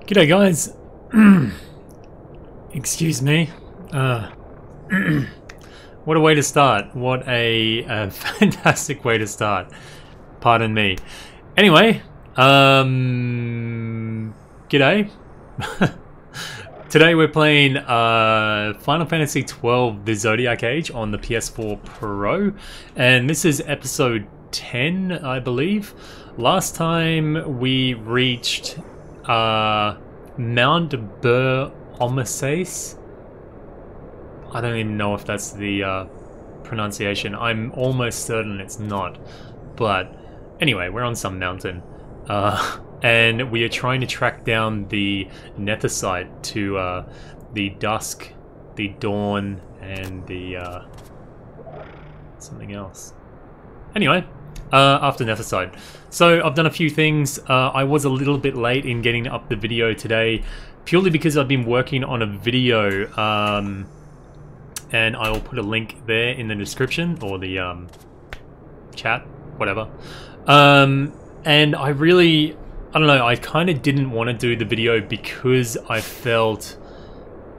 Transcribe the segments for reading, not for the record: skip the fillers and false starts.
G'day guys. Excuse me. What a way to start. What a fantastic way to start. Pardon me. Anyway, g'day. Today we're playing Final Fantasy XII The Zodiac Age on the PS4 Pro, and this is episode 10, I believe. Last time we reached Mount Bur-Omisace. I don't even know if that's the pronunciation. I'm almost certain it's not. But anyway, we're on some mountain. And we are trying to track down the Netherite to the dusk, the dawn, and the something else. Anyway, after Netherite. So I've done a few things. I was a little bit late in getting up the video today, purely because I've been working on a video, and I will put a link there in the description, or the chat, whatever. And I don't know, I kind of didn't want to do the video because I felt,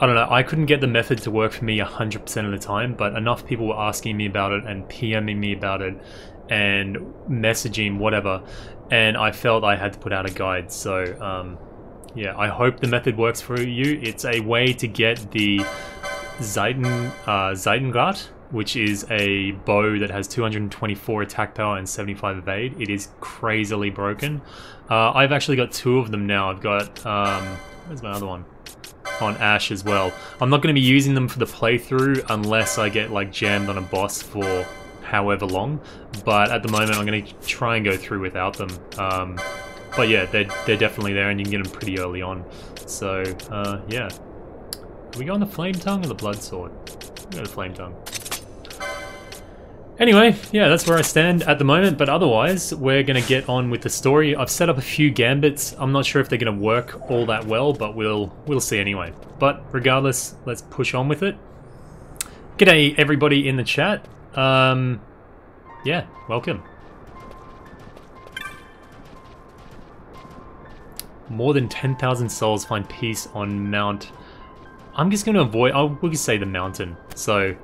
I don't know, I couldn't get the method to work for me 100% of the time, but enough people were asking me about it and PMing me about it and messaging, whatever, and I felt I had to put out a guide. So yeah, I hope the method works for you. It's a way to get the Zeitengrat, which is a bow that has 224 attack power and 75 evade. It is crazily broken. I've actually got two of them now. I've got, where's my other one? On Ash as well. I'm not going to be using them for the playthrough unless I get like jammed on a boss for however long. But at the moment I'm going to try and go through without them. But yeah, they're definitely there and you can get them pretty early on. So yeah. Are we going the Flame Tongue or the Blood Sword? We go the Flame Tongue. Anyway, yeah, that's where I stand at the moment, but otherwise, we're going to get on with the story. I've set up a few gambits. I'm not sure if they're going to work all that well, but we'll see anyway. But regardless, let's push on with it. G'day everybody in the chat. Yeah, welcome. More than 10,000 souls find peace on Mount... I'm just going to avoid, we'll just say the mountain. So,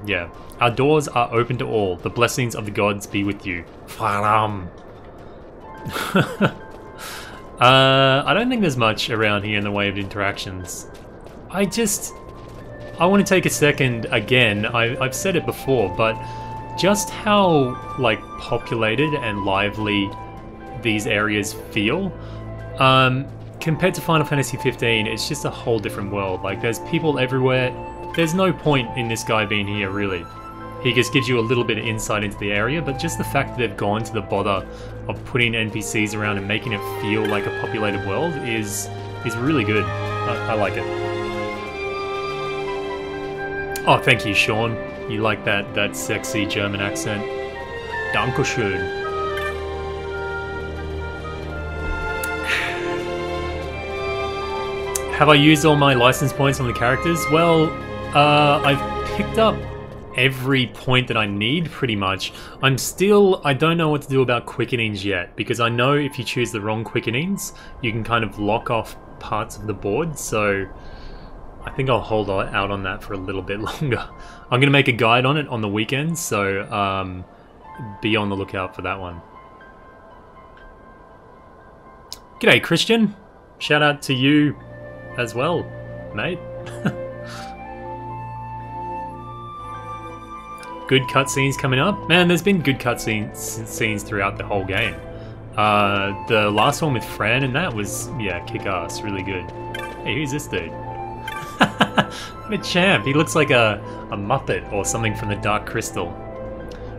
yeah. Our doors are open to all. The blessings of the gods be with you. I don't think there's much around here in the way of interactions. I want to take a second again. I've said it before, but just how, like, populated and lively these areas feel. Compared to Final Fantasy 15, it's just a whole different world. Like, there's people everywhere. There's no point in this guy being here, really. He just gives you a little bit of insight into the area, but just the fact that they've gone to the bother of putting NPCs around and making it feel like a populated world is really good. I like it. Oh, thank you, Sean. You like that sexy German accent. Dankeschön. Have I used all my license points on the characters? Well, I've picked up every point that I need, pretty much. I don't know what to do about quickenings yet, because I know if you choose the wrong quickenings, you can kind of lock off parts of the board, so I think I'll hold out on that for a little bit longer. I'm going to make a guide on it on the weekend, so be on the lookout for that one. G'day, Christian. Shout out to you as well, mate. Good cutscenes coming up. Man, there's been good cutscenes throughout the whole game. The last one with Fran and that was, yeah, kick-ass, really good. Hey, who's this dude? What a champ. He looks like a Muppet or something from the Dark Crystal.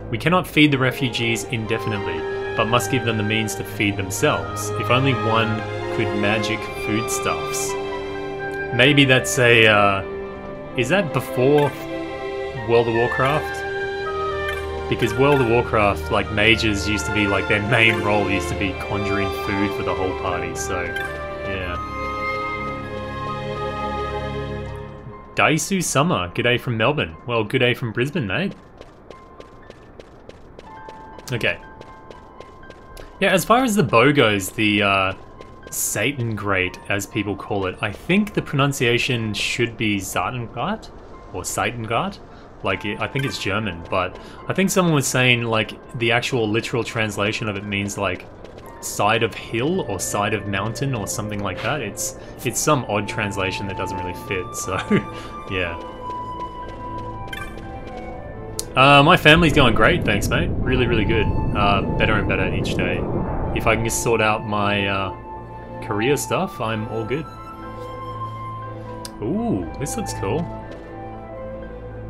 We cannot feed the refugees indefinitely, but must give them the means to feed themselves. If only one could magic foodstuffs. Maybe that's a, is that before World of Warcraft? Because World of Warcraft, like, mages used to be, like, their main role used to be conjuring food for the whole party, so, yeah. Daisu Summer, g'day from Melbourne. Well, good day from Brisbane, mate. Okay. Yeah, as far as the bow goes, the Satan Great, as people call it. I think the pronunciation should be Satangard or Satangard. Like, I think it's German, but I think someone was saying, like, the actual literal translation of it means, like, side of hill or side of mountain or something like that. It's some odd translation that doesn't really fit, so, yeah. My family's going great, thanks, mate. Really, really good. Better and better each day. If I can just sort out my career stuff, I'm all good. Ooh, this looks cool.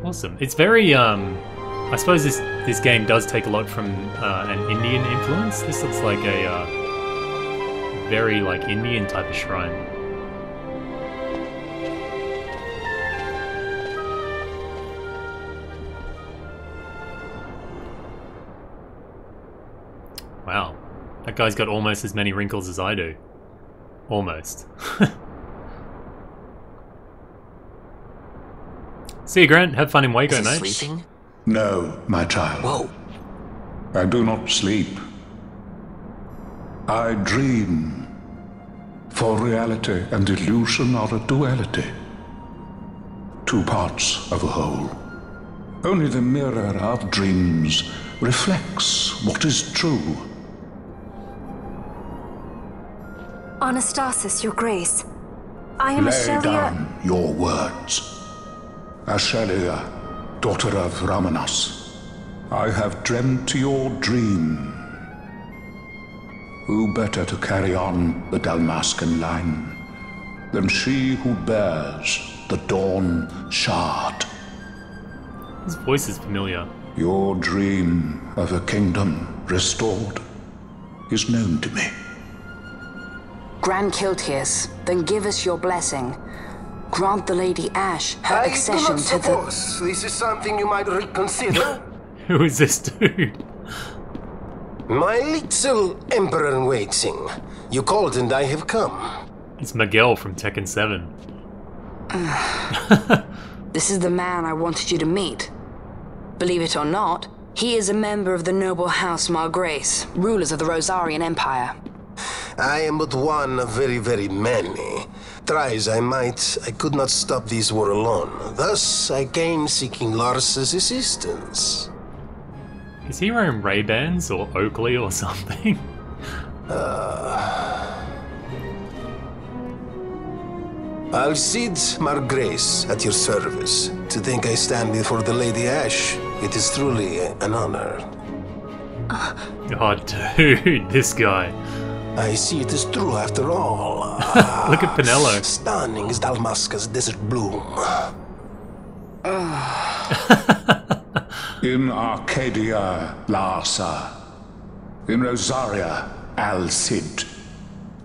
Awesome. It's very, I suppose this game does take a lot from an Indian influence. This looks like a very, like, Indian type of shrine. Wow. That guy's got almost as many wrinkles as I do. Almost. See you, Grant. Have fun in Waco, mate. Sleeping? No, my child. Whoa. I do not sleep. I dream. For reality and illusion are a duality. Two parts of a whole. Only the mirror of dreams reflects what is true. Anastasis, Your Grace. I am Lay Ashelia. down your words. Ashelia, daughter of Ramanas, I have dreamt your dream. Who better to carry on the Dalmascan line than she who bears the Dawn Shard? His voice is familiar. Your dream of a kingdom restored is known to me. Grand Kiltias, then give us your blessing. Grant the Lady Ash her accession to the... This is something you might reconsider. Who is this dude? My little Emperor-in-Waiting. You called and I have come. It's Miguel from Tekken 7. This is the man I wanted you to meet. Believe it or not, he is a member of the noble house Margrace, rulers of the Rosarian Empire. I am but one of very, very many. Try as I might, I could not stop this war alone. Thus, I came seeking Lars's assistance. Is he wearing Ray-Bans or Oakley or something? Alcide Margrace at your service. To think I stand before the Lady Ash, it is truly an honor. Oh, dude, this guy. I see it is true after all. Look at Pinello. Stunning is Dalmasca's desert bloom. In Arcadia, Larsa. In Rosaria, Alcid.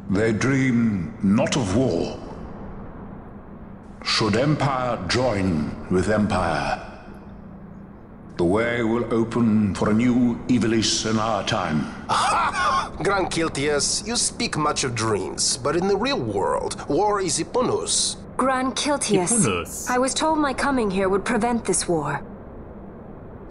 They dream not of war. Should empire join with empire, the way will open for a new Ivalice in our time. Grand Kiltias, you speak much of dreams, but in the real world, war is upon us. Grand Kiltias, I was told my coming here would prevent this war.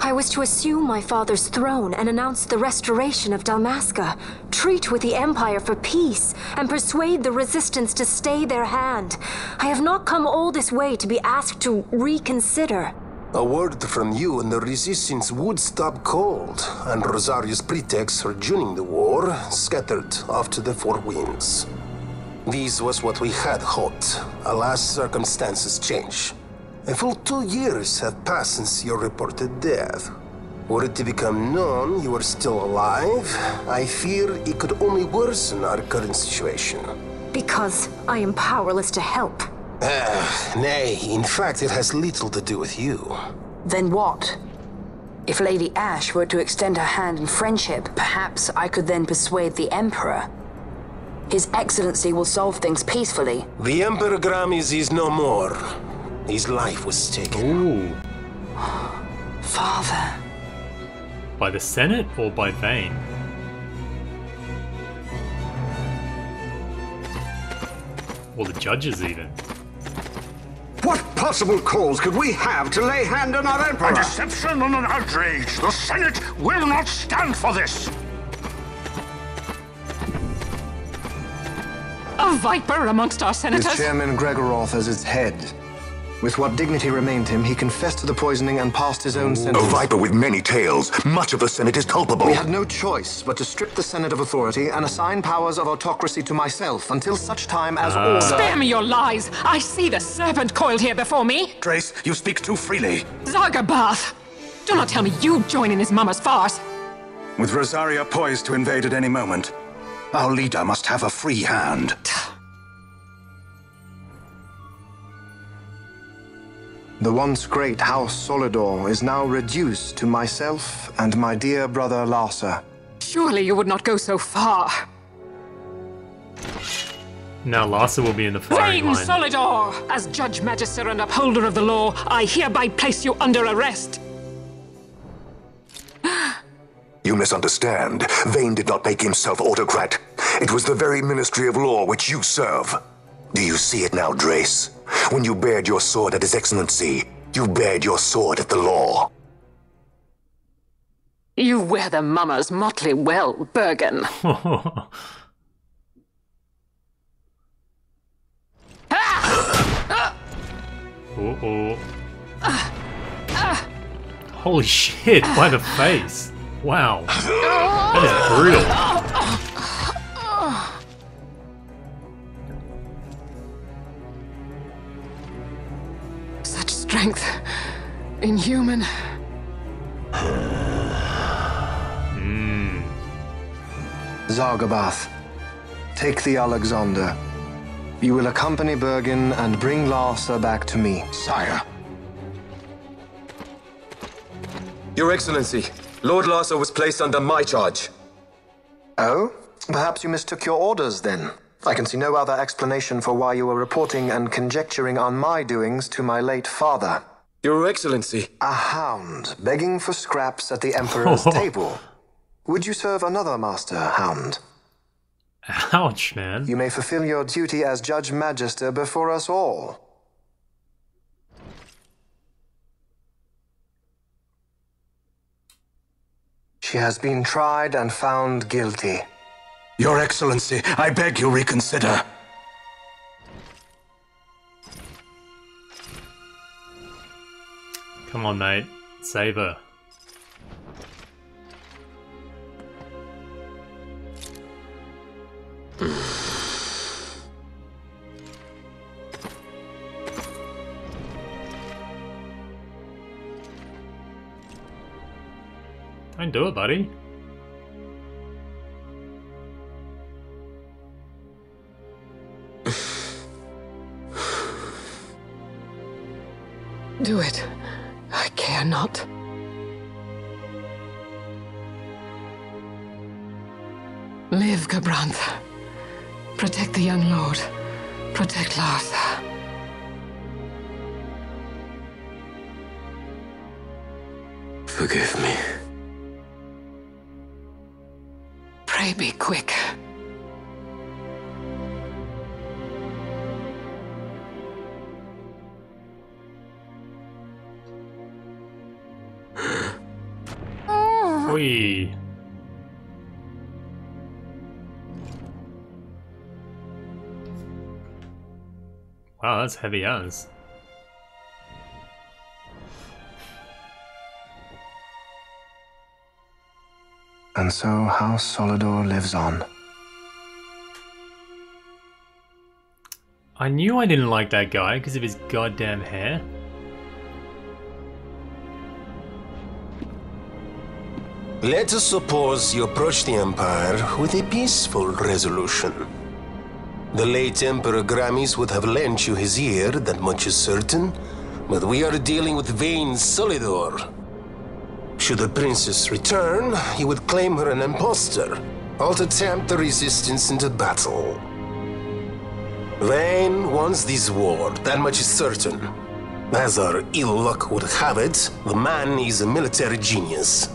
I was to assume my father's throne and announce the restoration of Dalmasca, treat with the Empire for peace, and persuade the resistance to stay their hand. I have not come all this way to be asked to reconsider. A word from you and the resistance would stop cold, and Rosaria's pretext for joining the war scattered off to the four winds. This was what we had hoped. Alas, circumstances change. A full 2 years have passed since your reported death. Were it to become known you are still alive, I fear it could only worsen our current situation. Because I am powerless to help. Nay, in fact it has little to do with you. Then what? If Lady Ash were to extend her hand in friendship, perhaps I could then persuade the Emperor. His Excellency will solve things peacefully. The Emperor Gramis is no more. His life was taken. Ooh. Father. By the Senate or by Vayne? Or the judges even. What possible cause could we have to lay hand on our Emperor? A deception and an outrage! The Senate will not stand for this! viper amongst our senators? With Chairman Gregoroth as its head. With what dignity remained him, he confessed to the poisoning and passed his own sentence. A viper with many tails. Much of the Senate is culpable. We had no choice but to strip the Senate of authority and assign powers of autocracy to myself until such time as order... Spare me your lies! I see the serpent coiled here before me! Trace, you speak too freely. Zargabath! Do not tell me you join in his mama's farce! With Rosaria poised to invade at any moment, our leader must have a free hand. The once great House Solidor is now reduced to myself and my dear brother Larsa. Surely you would not go so far. Now Larsa will be in the firing line. Vain Solidor! As Judge, Magister, and Upholder of the law, I hereby place you under arrest. You misunderstand. Vayne did not make himself autocrat. It was the very Ministry of Law which you serve. Do you see it now, Drace? When you bared your sword at His Excellency, you bared your sword at the law. You wear the mama's motley well, Bergen. Uh-oh. Holy shit, by the face. Wow. That is brutal. Such strength. Inhuman. Zargabath, take the Alexander. You will accompany Bergen and bring Larsa back to me. Sire. Your Excellency, Lord Larsa was placed under my charge. Oh? Perhaps you mistook your orders then. I can see no other explanation for why you were reporting and conjecturing on my doings to my late father. Your Excellency. A hound begging for scraps at the Emperor's table. Would you serve another master, hound? Ouch, man. You may fulfill your duty as Judge Magister before us all. She has been tried and found guilty. Your Excellency, I beg you reconsider. Come on, mate. Save her. Don't do it, buddy. Do it. I care not. Live, Gabrantha. Protect the young lord. Protect Larsa. Forgive me. Pray be quick. Whee. Wow, that's heavy as. And so House Solidor lives on. I knew I didn't like that guy because of his goddamn hair. Let us suppose you approach the Empire with a peaceful resolution. The late Emperor Gramis would have lent you his ear, that much is certain, but we are dealing with Vain Solidor. Should the princess return, he would claim her an impostor, or to tempt the resistance into battle. Vain wants this war, that much is certain. As our ill luck would have it, the man is a military genius.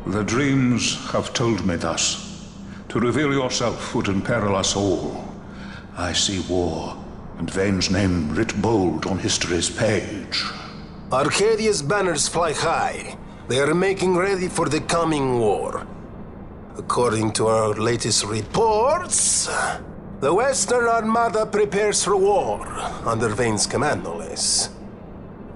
The dreams have told me thus. To reveal yourself would imperil us all. I see war, and Vane's name writ bold on history's page. Arcadia's banners fly high. They are making ready for the coming war. According to our latest reports, The Western Armada prepares for war, under Vane's command, no less.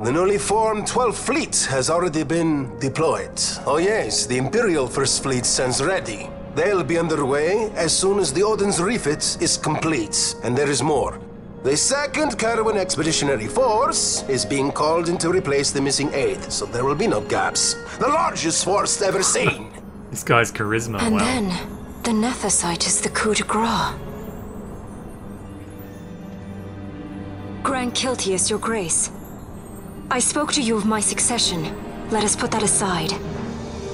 The newly formed 12th Fleet has already been deployed. Oh yes, the Imperial First Fleet stands ready. They'll be underway as soon as the Odin's refit is complete. And there is more. The 2nd Caravan Expeditionary Force is being called in to replace the missing 8th, so there will be no gaps. The largest force ever seen. This guy's charisma, and wow. then, the Nethicite is the coup de grace. Grand Kiltius, your grace. I spoke to you of my succession. Let us put that aside.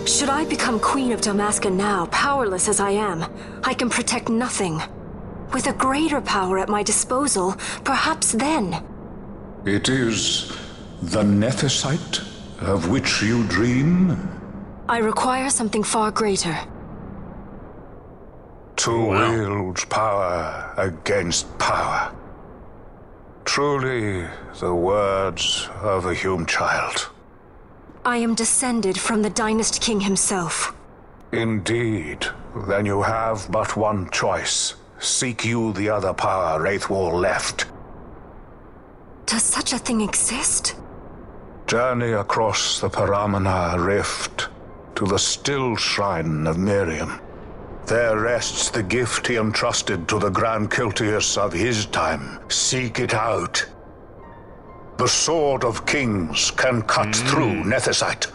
Should I become Queen of Dalmasca now, powerless as I am, I can protect nothing. With a greater power at my disposal, perhaps then. It is the Nethicite of which you dream? I require something far greater. To wield power against power. Truly, the words of a Hume child. I am descended from the Dynast King himself. Indeed. Then you have but one choice. Seek you the other power Wraithwall left. Does such a thing exist? Journey across the Paramina Rift to the still shrine of Miriam. There rests the gift he entrusted to the Grand Kiltius of his time. Seek it out. The Sword of Kings can cut through Nethicite.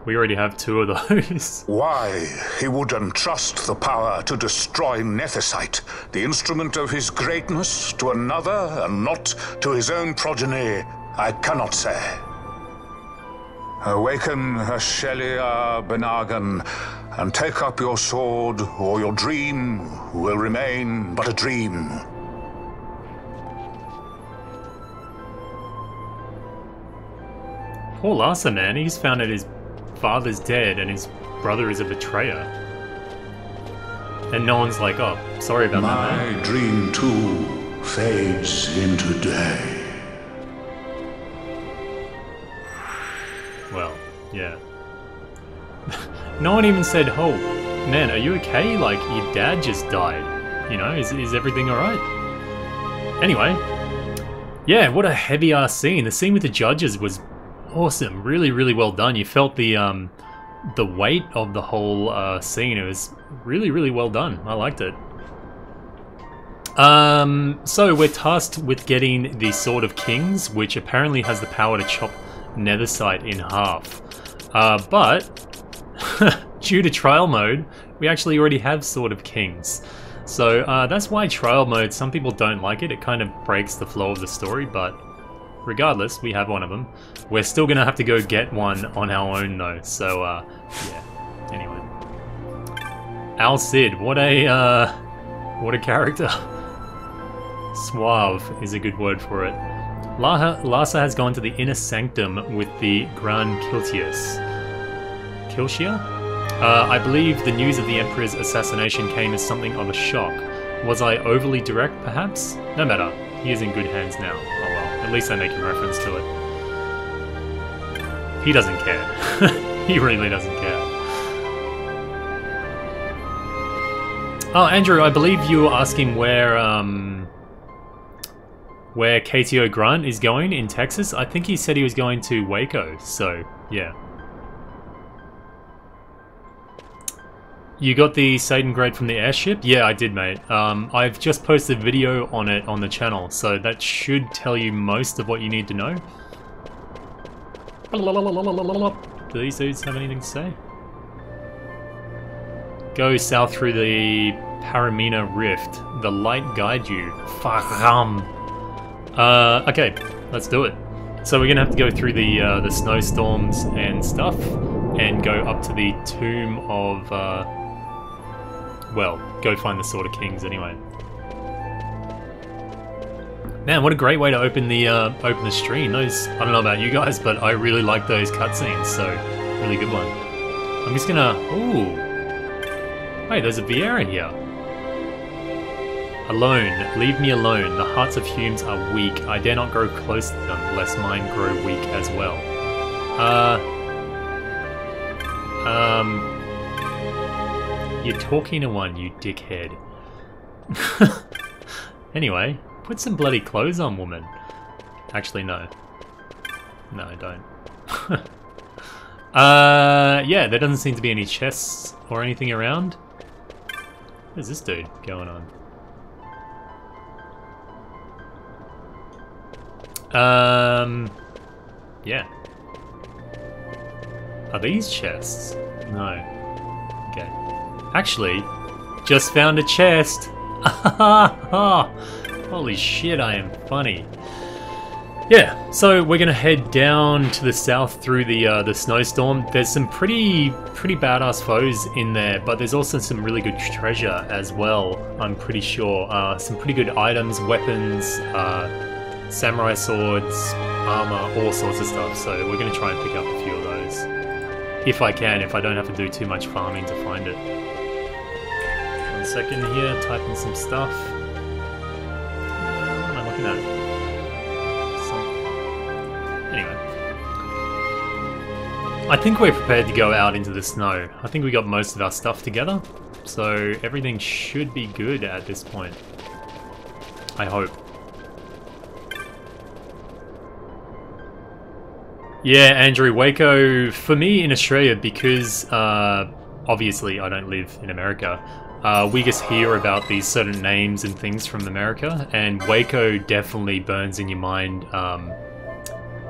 We already have 2 of those. Why he would entrust the power to destroy Nethicite, the instrument of his greatness, to another and not to his own progeny, I cannot say. Awaken Ashelia Benagan, and take up your sword, or your dream will remain but a dream. Poor Larsa, man, he's found out his father's dead and his brother is a betrayer. And no one's like, oh, sorry about that, man. My dream too fades into day. Well, yeah. No one even said, oh, man, are you okay? Like, your dad just died. You know, is everything alright? Anyway. Yeah, what a heavy-ass scene. The scene with the judges was awesome. Really, really well done. You felt the weight of the whole scene. It was really, really well done. I liked it. So we're tasked with getting the Sword of Kings, which apparently has the power to chop Nethicite in half. But due to trial mode, we actually already have Sword of Kings. So that's why trial mode, some people don't like it. It kind of breaks the flow of the story, but regardless, we have one of them. We're still gonna have to go get one on our own though, so yeah. Anyway. Al Cid, what a character. Suave is a good word for it. Larsa has gone to the inner sanctum with the Grand Kiltius. Kiltia? I believe the news of the Emperor's assassination came as something of a shock. Was I overly direct, perhaps? No matter. He is in good hands now. Oh well, at least I make a reference to it. He doesn't care. He really doesn't care. Oh, Andrew, I believe you were asking where KTO Grunt is going in Texas. I think he said he was going to Waco, so yeah. You got the Satan grade from the airship? Yeah, I did, mate. I've just posted a video on it on the channel, so that should tell you most of what you need to know. Do these dudes have anything to say? Go south through the Paramina Rift. The light guide you. Faram. Okay, let's do it. So we're gonna have to go through the snowstorms and stuff, and go up to the tomb of. Well, go find the Sword of Kings anyway. Man, what a great way to open the stream. Those, I don't know about you guys, but I really like those cutscenes. So, really good one. I'm just gonna. Ooh. Hey, there's a Vieira here. Alone, leave me alone. The hearts of Humes are weak. I dare not grow close to them, lest mine grow weak as well. You're talking to one, you dickhead. Anyway, put some bloody clothes on, woman. Actually, no. No, don't. Yeah, there doesn't seem to be any chests or anything around. What's this dude going on? Yeah. Are these chests? No. Okay. Actually, just found a chest. Holy shit, I am funny. Yeah, so we're gonna head down to the south through the snowstorm. There's some pretty badass foes in there, but there's also some really good treasure as well, I'm pretty sure. Some pretty good items, weapons, samurai swords, armor, all sorts of stuff. So we're gonna try and pick up a few of those. If I can, if I don't have to do too much farming to find it. 1 second here, type in some stuff. What am I looking at? Anyway. I think we're prepared to go out into the snow. I think we got most of our stuff together. So everything should be good at this point. I hope. Yeah, Andrew, Waco, for me in Australia, because obviously I don't live in America, we just hear about these certain names and things from America, and Waco definitely burns in your mind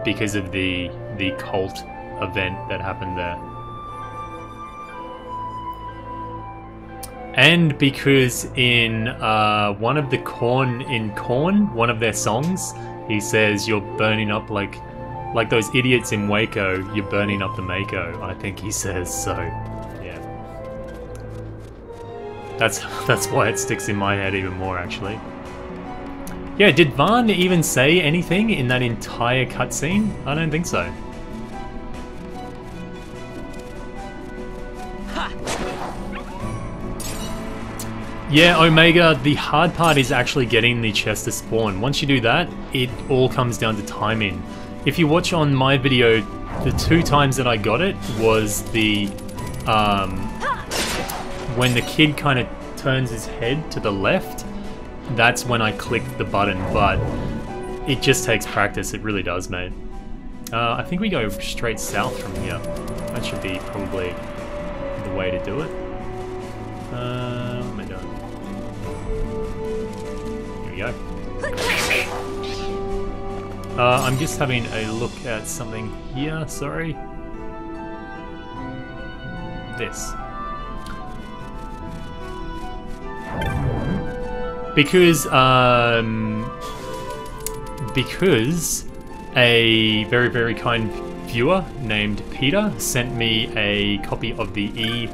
because of the cult event that happened there. And because in one of the Korn, one of their songs, he says you're burning up like those idiots in Waco, you're burning up the Mako, I think he says, so yeah. That's why it sticks in my head even more, actually. Yeah, did Vaughn even say anything in that entire cutscene? I don't think so. Yeah, Omega, the hard part is actually getting the chest to spawn. Once you do that, it all comes down to timing. If you watch on my video, the 2 times that I got it was the when the kid kind of turns his head to the left, that's when I clicked the button, but it just takes practice, it really does, mate. I think we go straight south from here. That should be probably the way to do it. What am I doing? Here we go. I'm just having a look at something here, sorry. This. Because a very, very kind viewer named Peter sent me a copy of the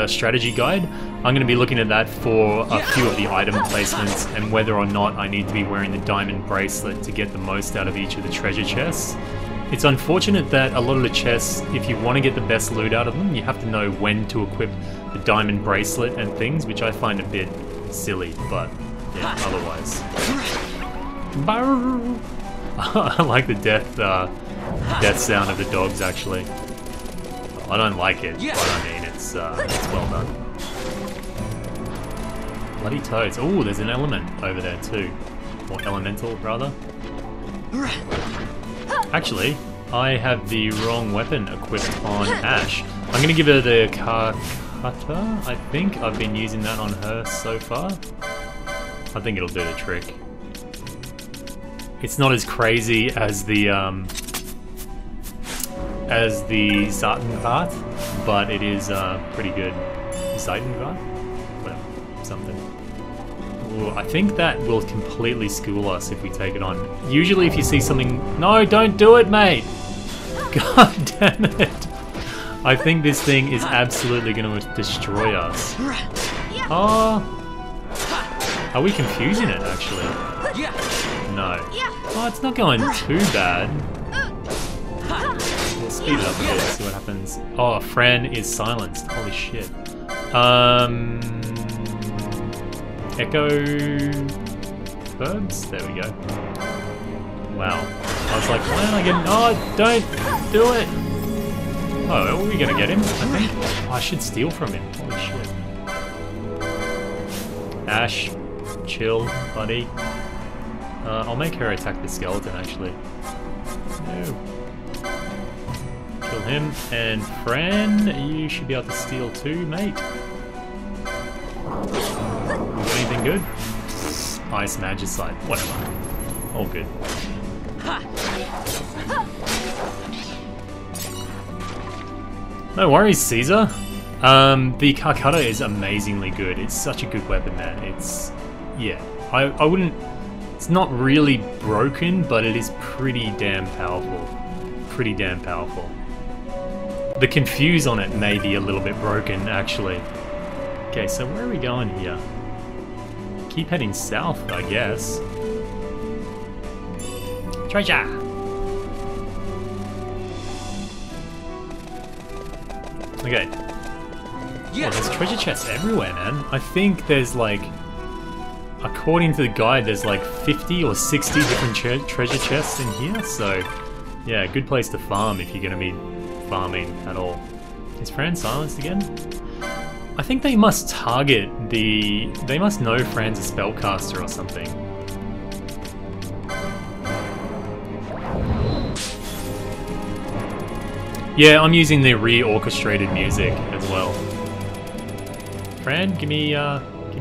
strategy guide. I'm going to be looking at that for a few of the item placements and whether or not I need to be wearing the diamond bracelet to get the most out of each of the treasure chests. It's unfortunate that a lot of the chests, if you want to get the best loot out of them, you have to know when to equip the diamond bracelet and things, which I find a bit silly, but yeah, otherwise. I like the death sound of the dogs, actually. I don't like it, but I mean, it's well done. Bloody toads. Oh, there's an element over there too. Or elemental, rather. Actually, I have the wrong weapon equipped on Ash. I'm gonna give her the Karkata, I think. I've been using that on her so far. I think it'll do the trick. It's not as crazy as the Zatengard, but it is pretty good. Zatengard? Whatever, something. Ooh, I think that will completely school us if we take it on. Usually if you see something... No, don't do it, mate! God damn it! I think this thing is absolutely going to destroy us. Oh... Are we confusing it, actually? No. Oh, it's not going too bad. We'll speed it up a bit, see what happens. Oh, Fran is silenced. Holy shit. Echo... Verbs? There we go. Wow. I was like, why am I getting... Oh, don't do it! Oh, are we gonna get him, I think? Oh, I should steal from him. Holy shit. Ash, chill, buddy. I'll make her attack the skeleton, actually. No. Kill him. And Fran, you should be able to steal too, mate. Got anything good? Ice Magicite. Whatever. All good. No worries, Caesar. The Carcutta is amazingly good. It's such a good weapon, man. It's... yeah. I wouldn't... it's not really broken, but it is pretty damn powerful. Pretty damn powerful. The Confuse on it may be a little bit broken, actually. Okay, so where are we going here? Keep heading south, I guess. Treasure! Okay. Yeah, there's treasure chests everywhere, man. I think there's like... according to the guide, there's like 50 or 60 different treasure chests in here, so... yeah, good place to farm if you're gonna be farming at all. Is Fran silenced again? I think they must target the... they must know Fran's a spellcaster or something. Yeah, I'm using the re-orchestrated music as well. Fran, give me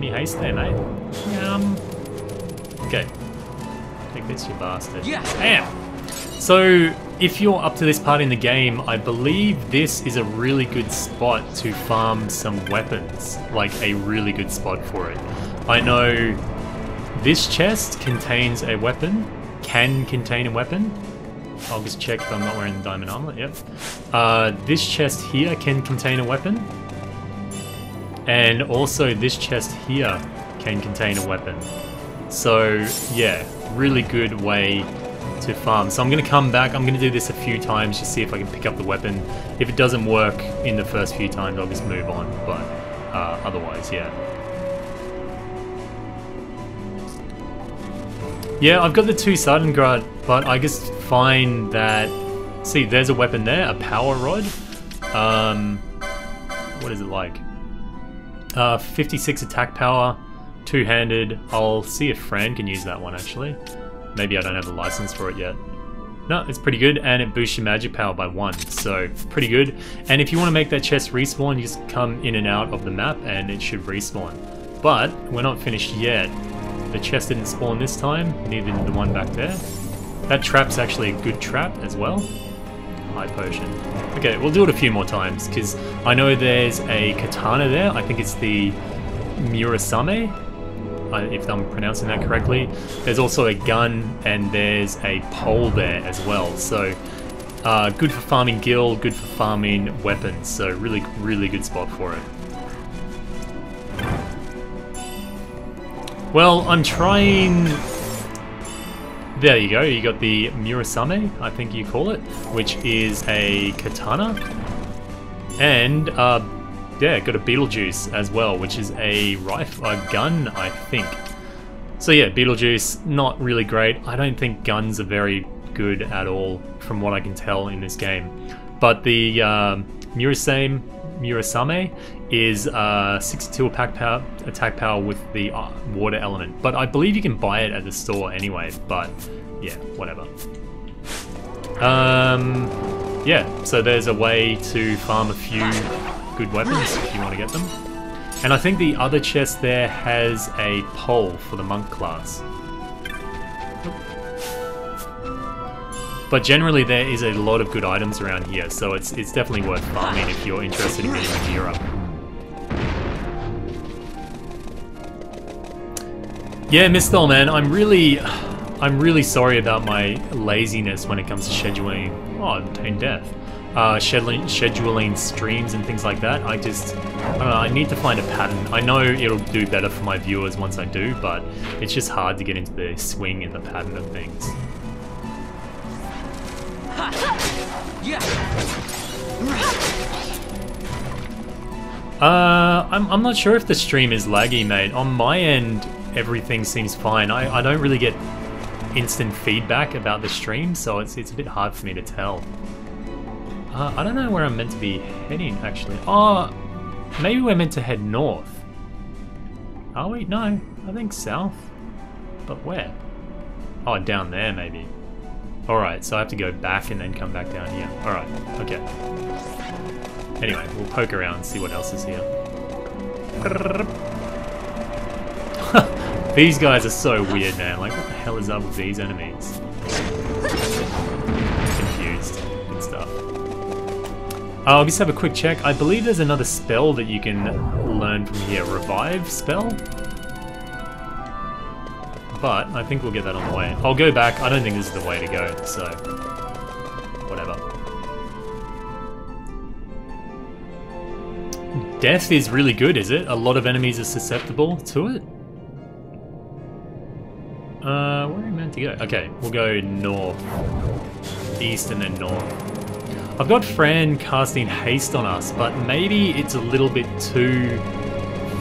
haste there, mate. Okay. Take this, you bastard. Yeah. Bam! So, if you're up to this part in the game, I believe this is a really good spot to farm some weapons. Like, a really good spot for it. I know this chest contains a weapon, can contain a weapon. I'll just check if I'm not wearing the diamond armor, yep. This chest here can contain a weapon. And also this chest here can contain a weapon. So, yeah, really good way to farm. So I'm going to come back, I'm going to do this a few times to see if I can pick up the weapon. If it doesn't work in the first few times, I'll just move on, but otherwise, yeah. Yeah, I've got the 2 Sardengrad, but I just find that... see, there's a weapon there, a power rod. What is it like? 56 attack power, 2-handed. I'll see if Fran can use that one, actually. Maybe I don't have the license for it yet. No, it's pretty good, and it boosts your magic power by 1, so pretty good. And if you want to make that chest respawn, you just come in and out of the map, and it should respawn. But we're not finished yet. The chest didn't spawn this time, neither did the one back there. That trap's actually a good trap as well. High potion. Okay, we'll do it a few more times, because I know there's a katana there. I think it's the Murasame, if I'm pronouncing that correctly. There's also a gun, and there's a pole there as well. So, good for farming gil, good for farming weapons. So, really, really good spot for it. Well, I'm trying... there you go, you got the Murasame, I think you call it, which is a katana. And, yeah, got a Beetlejuice as well, which is a gun, I think. So yeah, Beetlejuice, not really great. I don't think guns are very good at all, from what I can tell in this game. But the Murasame is 62 attack power with the water element. But I believe you can buy it at the store anyway, but yeah, whatever. Yeah, so there's a way to farm a few good weapons if you want to get them. And I think the other chest there has a pole for the monk class. But generally there is a lot of good items around here, so it's definitely worth farming if you're interested in getting the gear up. Yeah, Mistel, man, I'm really sorry about my laziness when it comes to scheduling. Oh, obtain death. Scheduling streams and things like that. I don't know, I need to find a pattern. I know it'll do better for my viewers once I do, but it's just hard to get into the swing and the pattern of things. I'm not sure if the stream is laggy, mate. On my end, everything seems fine. I don't really get instant feedback about the stream, so it's a bit hard for me to tell. I don't know where I'm meant to be heading, actually. Oh, maybe we're meant to head north. Are we? No, I think south. But where? Oh, down there maybe. Alright, so I have to go back and then come back down here. Alright, okay. Anyway, we'll poke around and see what else is here. These guys are so weird, man. Like, what the hell is up with these enemies? Confused and stuff. I'll just have a quick check. I believe there's another spell that you can learn from here. Revive spell? But I think we'll get that on the way. I'll go back. I don't think this is the way to go, so whatever. Death is really good, is it? A lot of enemies are susceptible to it? Where are we meant to go? Okay, we'll go north, east, and then north. I've got Fran casting haste on us, but maybe it's a little bit too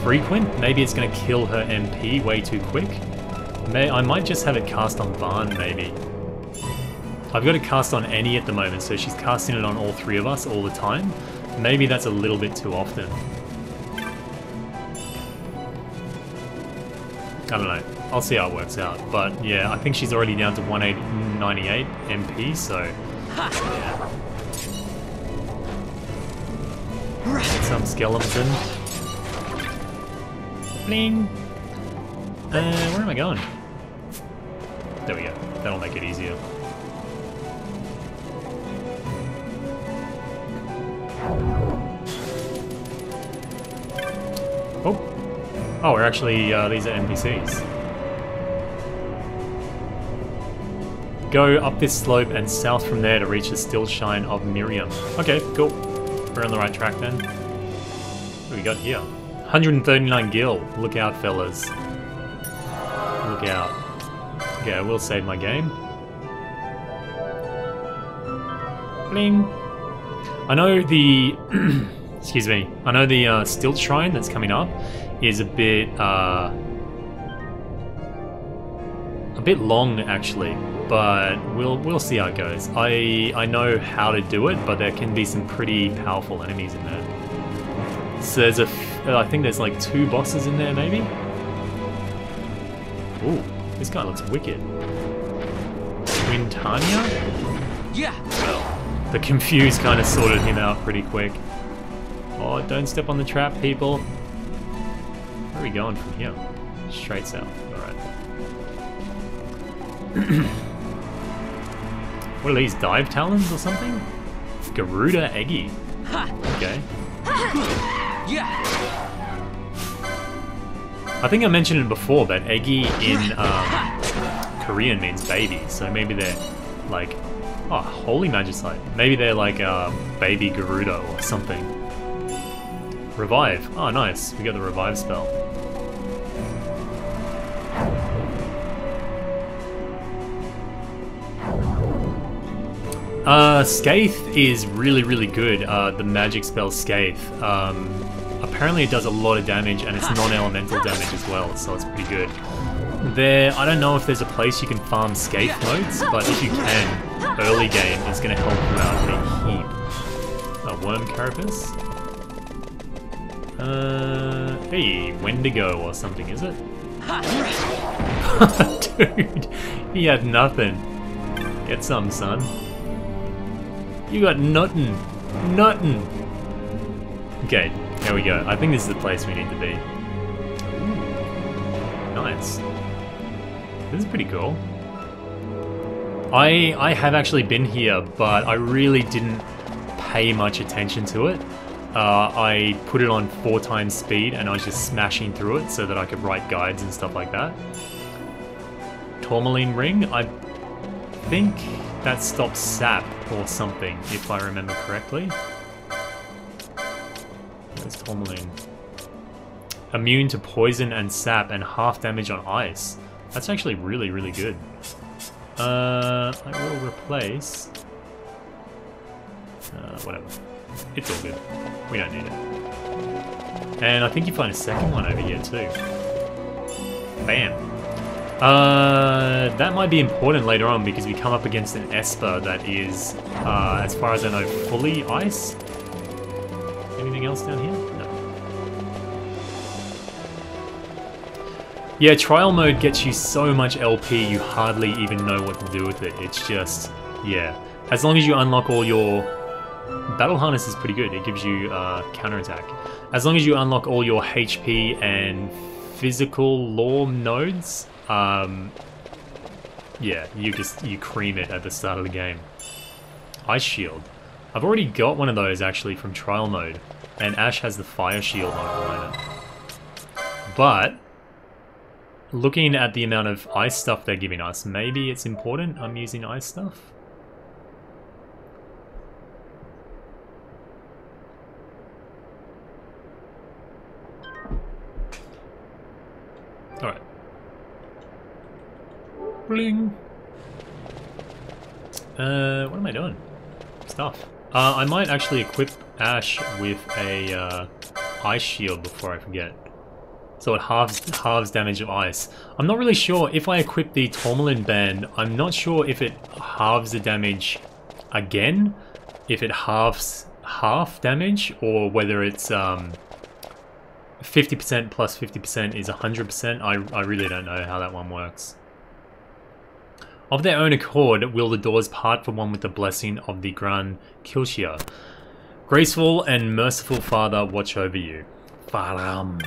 frequent. Maybe it's going to kill her MP way too quick. I might just have it cast on Vaughn, maybe. I've got it cast on Annie at the moment, so she's casting it on all three of us all the time. Maybe that's a little bit too often. I don't know. I'll see how it works out. But yeah, I think she's already down to 198 MP, so yeah. Get some skeleton. Bling! Where am I going? There we go. That'll make it easier. Oh! Oh, we're actually, these are NPCs. Go up this slope and south from there to reach the still shine of Miriam. Okay, cool. We're on the right track then. What do we got here? 139 gil. Look out, fellas. Look out. Okay, I will save my game. Bling. I know the... excuse me. I know the stilt shrine that's coming up is a bit long, actually. But we'll see how it goes. I know how to do it, but there can be some pretty powerful enemies in there. So there's I think there's like 2 bosses in there, maybe? Ooh, this guy looks wicked. Quintania? Yeah. Well, the confuse kind of sorted him out pretty quick. Oh, don't step on the trap, people. Where are we going from here? Straight south. Alright. What are these, dive talons or something? Garuda Eggy. Okay. Yeah. I think I mentioned it before, but Eggy in Korean means baby, so maybe they're like, oh, holy magicite. Maybe they're like baby Garuda or something. Revive. Oh, nice. We got the revive spell. Scathe is really, really good, the magic spell Scathe. Apparently it does a lot of damage and it's non-elemental damage as well, so it's pretty good. I don't know if there's a place you can farm Scathe modes, but if you can, early game, it's going to help you out a heap. A worm carapace? Hey, Wendigo or something, is it? Dude, he had nothing. Get some, son. You got nothing. Nothing. Okay, here we go. I think this is the place we need to be. Ooh, nice. This is pretty cool. I have actually been here, but I really didn't pay much attention to it. I put it on 4 times speed and I was just smashing through it so that I could write guides and stuff like that. Tourmaline ring, I think that stops sap or something, if I remember correctly. Where's Tourmaline? Immune to poison and sap and half damage on ice. That's actually really, really good. I will replace... whatever. It's all good. We don't need it. And I think you find a second one over here too. Bam. That might be important later on because we come up against an Esper that is, as far as I know, fully ice. Anything else down here? Yeah, trial mode gets you so much LP you hardly even know what to do with it. It's just, yeah. As long as you unlock all your... Battle Harness is pretty good. It gives you counterattack. As long as you unlock all your HP and physical law nodes, yeah, you cream it at the start of the game. Ice Shield. I've already got one of those actually from trial mode, and Ash has the Fire Shield on at the moment. But looking at the amount of ice stuff they're giving us, maybe it's important I'm using ice stuff. Alright. Bling. What am I doing? Stuff. I might actually equip Ash with a ice shield before I forget. So it halves damage of ice. I'm not really sure if I equip the Tourmaline Band, I'm not sure if it halves the damage again, if it halves half damage, or whether it's 50% plus 50% is 100%. I really don't know how that one works. Of their own accord, will the doors part for one with the blessing of the Gran Kilshia. Graceful and merciful Father, watch over you. Faram.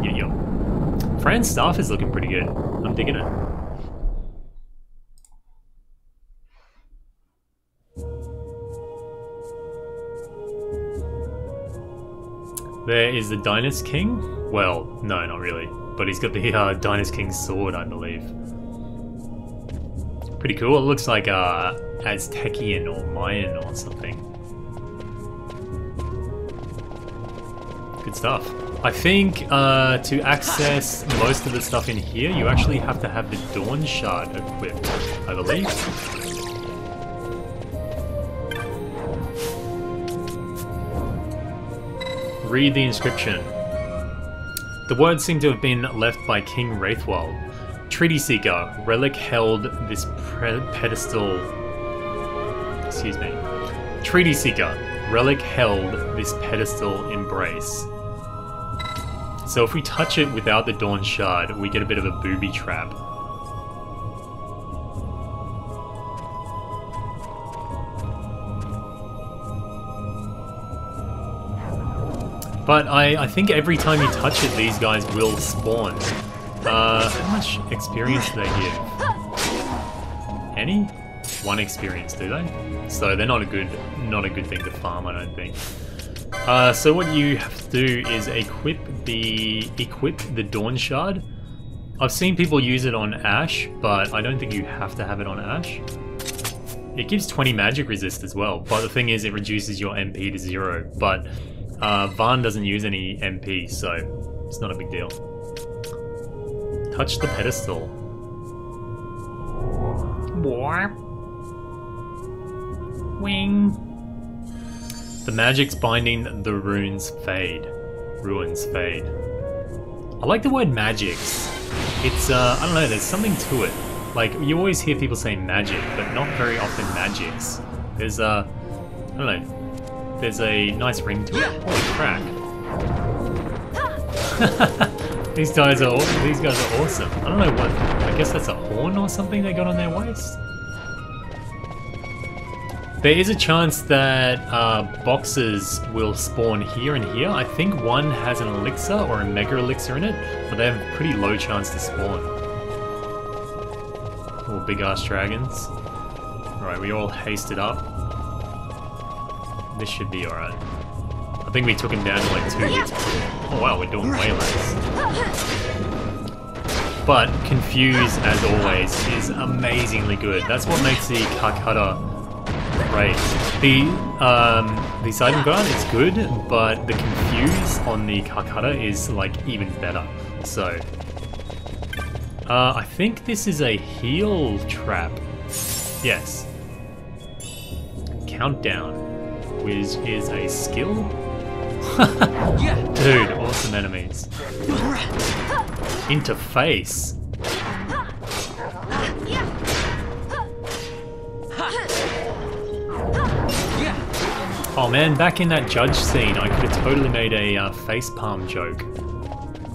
Yeah. Fran's staff is looking pretty good. I'm digging it. There is the Dynast King. Well, no, not really. But he's got the Dynast King's sword, I believe. Pretty cool. It looks like Aztecian or Mayan or something. Good stuff. I think to access most of the stuff in here, you actually have to have the Dawn Shard equipped, I believe. Read the inscription. The words seem to have been left by King Wraithwald. Treaty Seeker, relic held this pedestal... Excuse me. Treaty Seeker, relic held this pedestal embrace. So if we touch it without the Dawn Shard, we get a bit of a booby trap. But I think every time you touch it, these guys will spawn. How much experience do they give? Any? 1 experience, do they? So they're not a good thing to farm, I don't think. So what you have to do is equip the Dawn Shard. I've seen people use it on Ash, but I don't think you have to have it on Ash. It gives 20 magic resist as well, but the thing is it reduces your MP to 0, but Vaan doesn't use any MP, so it's not a big deal. Touch the pedestal. Warp. Wing. The magic's binding the runes fade. Ruins fade. I like the word magics. It's, I don't know, there's something to it. Like, you always hear people say magic, but not very often magics. There's, I don't know, there's a nice ring to it. Holy crap. These guys are awesome. I don't know what, I guess that's a horn or something they got on their waist? There is a chance that boxes will spawn here and here. I think one has an elixir or a mega elixir in it, but they have a pretty low chance to spawn. Oh, big ass dragons. Alright, we all hasted up. This should be alright. I think we took him down to like 2 hits. Oh wow, we're doing way less. But Confuse, as always, is amazingly good. That's what makes the Karkata great. The Sidon Guard is good, but the Confuse on the Karkata is like even better. So I think this is a heal trap. Yes. Countdown, which is a skill. Dude, awesome enemies. Interface. Oh man, back in that judge scene, I could have totally made a facepalm joke.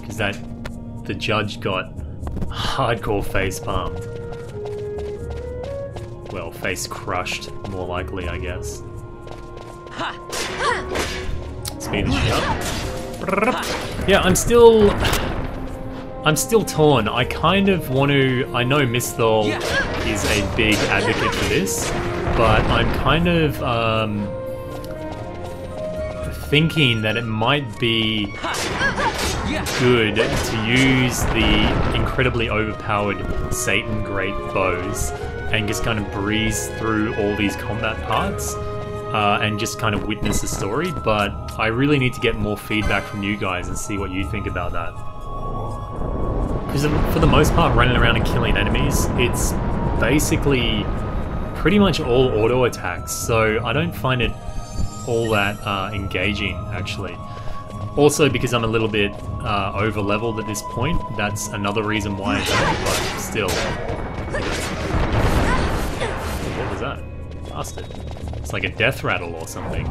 Because the judge got hardcore face palmed. Well, face crushed, more likely, I guess. Speed this shit up. Yeah, I'm still torn. I kind of want to... I know Misthal is a big advocate for this, but I'm kind of thinking that it might be good to use the incredibly overpowered Satan Great bows and just kind of breeze through all these combat parts and just kind of witness the story, but I really need to get more feedback from you guys and see what you think about that. Because for the most part, running around and killing enemies, it's basically pretty much all auto attacks, so I don't find it all that engaging, actually. Also, because I'm a little bit over leveled at this point, that's another reason why I don't, but still. What was that? Bastard. It's like a death rattle or something.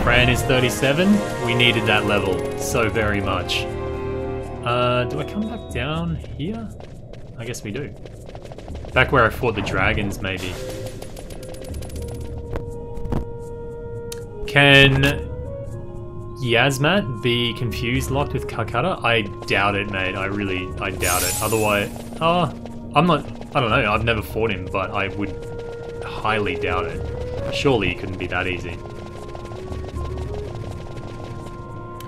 Fran is 37. We needed that level so very much. Do I come back down here? I guess we do. Back where I fought the dragons, maybe. Can Yasmat be confused locked with Calcutta? I doubt it, mate. I doubt it. Otherwise, I don't know. I've never fought him, but I would highly doubt it. Surely it couldn't be that easy.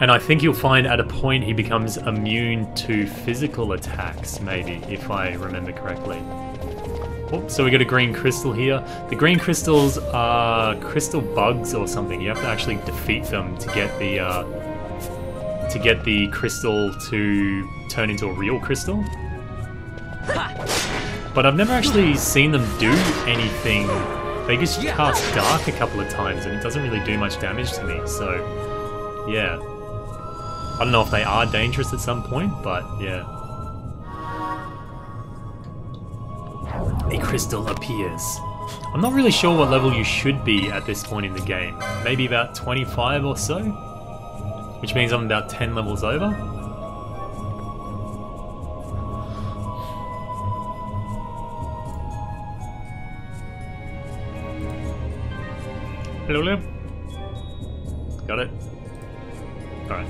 And I think you'll find at a point he becomes immune to physical attacks, maybe, if I remember correctly. Oh, so we got a green crystal here. The green crystals are crystal bugs or something. You have to actually defeat them to get the crystal to turn into a real crystal. But I've never actually seen them do anything. They just cast dark a couple of times and it doesn't really do much damage to me, so yeah. I don't know if they are dangerous at some point, but yeah. A crystal appears. I'm not really sure what level you should be at this point in the game. Maybe about 25 or so? Which means I'm about 10 levels over. Hello? Got it? Alright.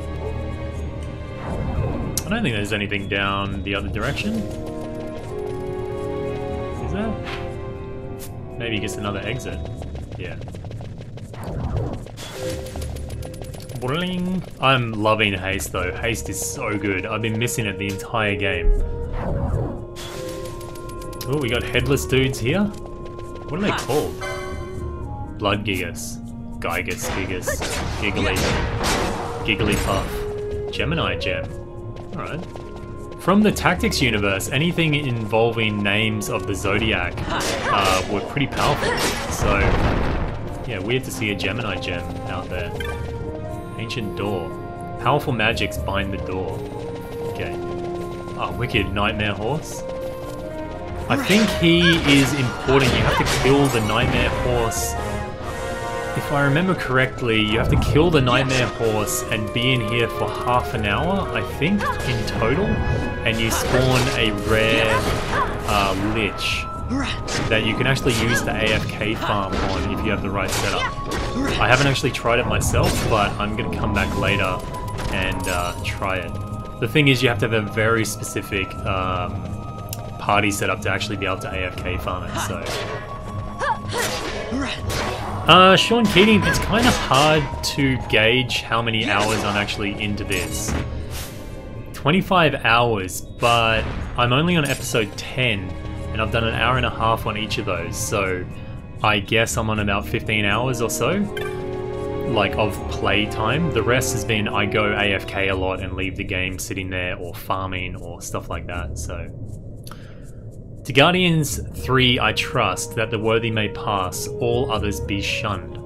I don't think there's anything down the other direction. Is there? Maybe just another exit. Yeah. Bling. I'm loving haste though. Haste is so good. I've been missing it the entire game. Oh, we got headless dudes here. What are they called? Blood Gigas. Gigas, Gigas, Giggly. Giggly Puff. Gemini Gem. Alright. From the Tactics universe, anything involving names of the Zodiac were pretty powerful. So, yeah, weird to see a Gemini Gem out there. Ancient Door. Powerful magics bind the door. Okay. Oh, wicked Nightmare Horse. I think he is important. You have to kill the Nightmare Horse. If I remember correctly, you have to kill the Nightmare Horse and be in here for half an hour, I think, in total. And you spawn a rare Lich that you can actually use the AFK farm on if you have the right setup. I haven't actually tried it myself, but I'm going to come back later and try it. The thing is, you have to have a very specific party setup to actually be able to AFK farm it, so... Sean Keating, it's kind of hard to gauge how many hours I'm actually into this. 25 hours, but I'm only on episode 10, and I've done an hour and a half on each of those, so I guess I'm on about 15 hours or so, like, of play time. The rest has been I go AFK a lot and leave the game sitting there, or farming, or stuff like that, so... To Guardians 3 I trust, that the worthy may pass, all others be shunned.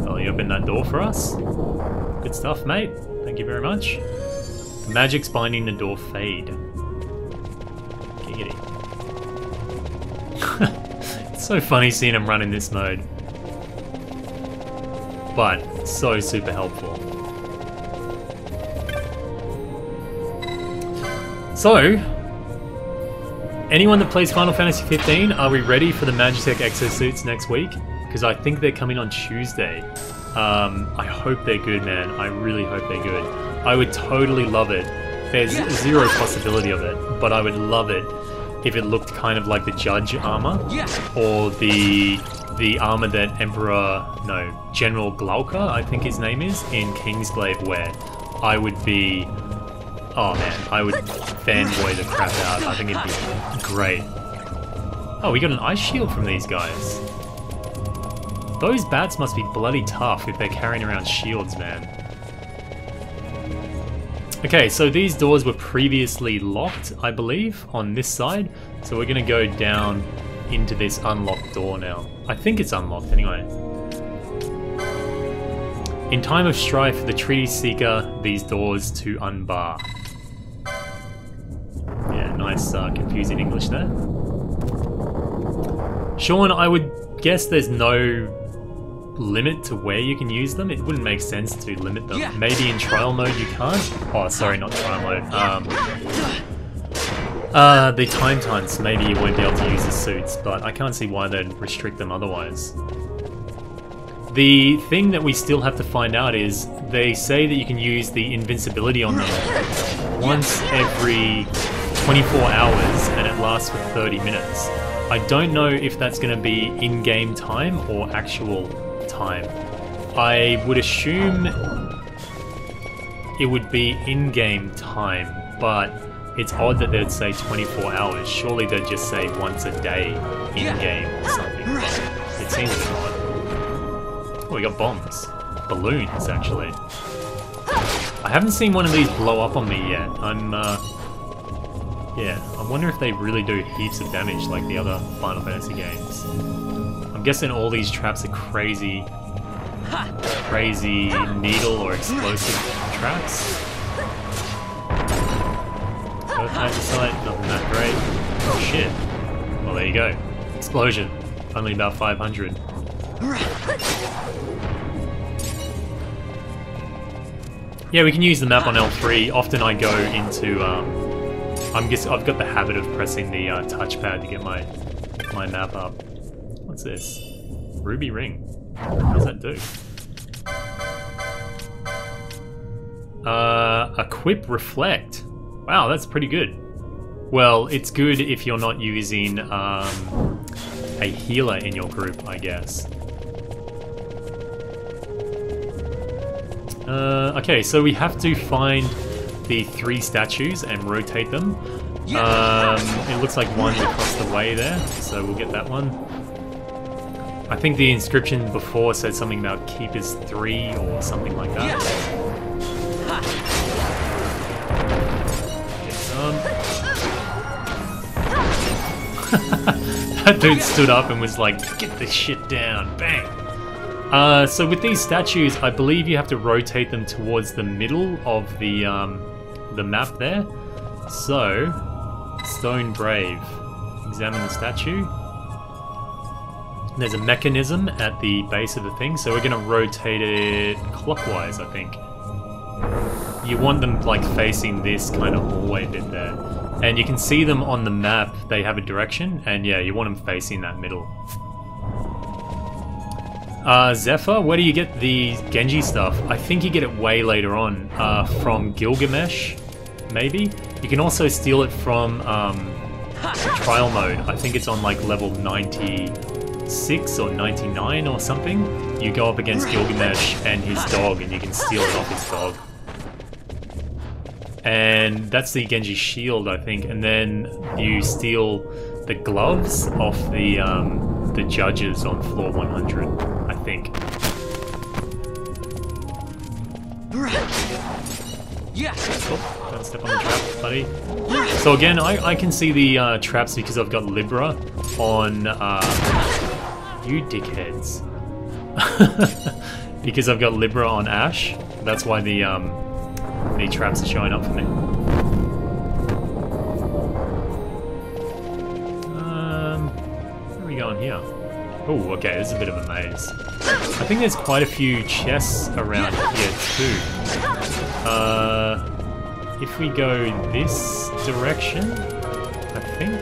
Oh, you opened that door for us? Good stuff, mate. Thank you very much. The magic's binding the door fade. Giggity. So funny seeing him run in this mode. But so super helpful. So, anyone that plays Final Fantasy 15, are we ready for the Magitech exosuits next week? Because I think they're coming on Tuesday. I hope they're good, man. I really hope they're good. I would totally love it. There's zero possibility of it, but I would love it if it looked kind of like the Judge armor, or the armor that General Glauca, I think his name is, in Kingsglaive wear. I would be... Oh man, I would fanboy the crap out. I think it'd be great. Oh, we got an ice shield from these guys. Those bats must be bloody tough if they're carrying around shields, man. Okay, so these doors were previously locked, I believe, on this side. So we're gonna go down into this unlocked door now. I think it's unlocked anyway. In time of strife, the Treaty Seeker these doors to unbar. Yeah, nice confusing English there. Sean, I would guess there's no limit to where you can use them. It wouldn't make sense to limit them. Maybe in trial mode you can't. Oh, sorry, not trial mode. The time times, maybe you won't be able to use the suits, but I can't see why they'd restrict them otherwise. The thing that we still have to find out is, they say that you can use the invincibility on them once every 24 hours and it lasts for 30 minutes. I don't know if that's going to be in-game time or actual time. I would assume it would be in-game time, but it's odd that they'd say 24 hours. Surely they'd just say once a day in-game or something, but it seems a bit odd. Oh, we got bombs. Balloons, actually. I haven't seen one of these blow up on me yet. Yeah, I wonder if they really do heaps of damage like the other Final Fantasy games. I'm guessing all these traps are crazy needle or explosive traps. Both Magicite, nothing that great. Oh shit. Well, there you go. Explosion. Only about 500. Yeah, we can use the map on L3. Often I go into, I've got the habit of pressing the touchpad to get my map up. What's this? Ruby ring. What does that do? Equip reflect. Wow, that's pretty good. Well, it's good if you're not using a healer in your group, I guess. Okay, so we have to find the 3 statues and rotate them. It looks like one's across the way there, so we'll get that one. I think the inscription before said something about Keepers 3 or something like that. Get some. That dude stood up and was like, get this shit down, bang! So with these statues, I believe you have to rotate them towards the middle of the map there. So, Stone Brave. Examine the statue. There's a mechanism at the base of the thing, so we're going to rotate it clockwise, I think. You want them like facing this kind of hallway bit there. And you can see them on the map, they have a direction, and yeah, you want them facing that middle. Zephyr, where do you get the Genji stuff? I think you get it way later on, from Gilgamesh, maybe? You can also steal it from trial mode. I think it's on like level 96 or 99 or something. You go up against Gilgamesh and his dog and you can steal it off his dog. And that's the Genji shield, I think, and then you steal the gloves off the judges on floor 100, I think. Oh, don't step on the trap, buddy. So again, I can see the traps because I've got Libra on... you dickheads. Because I've got Libra on Ash, that's why the traps are showing up for me. Where are we going here? Oh, okay, this is a bit of a maze. I think there's quite a few chests around here too. If we go this direction, I think.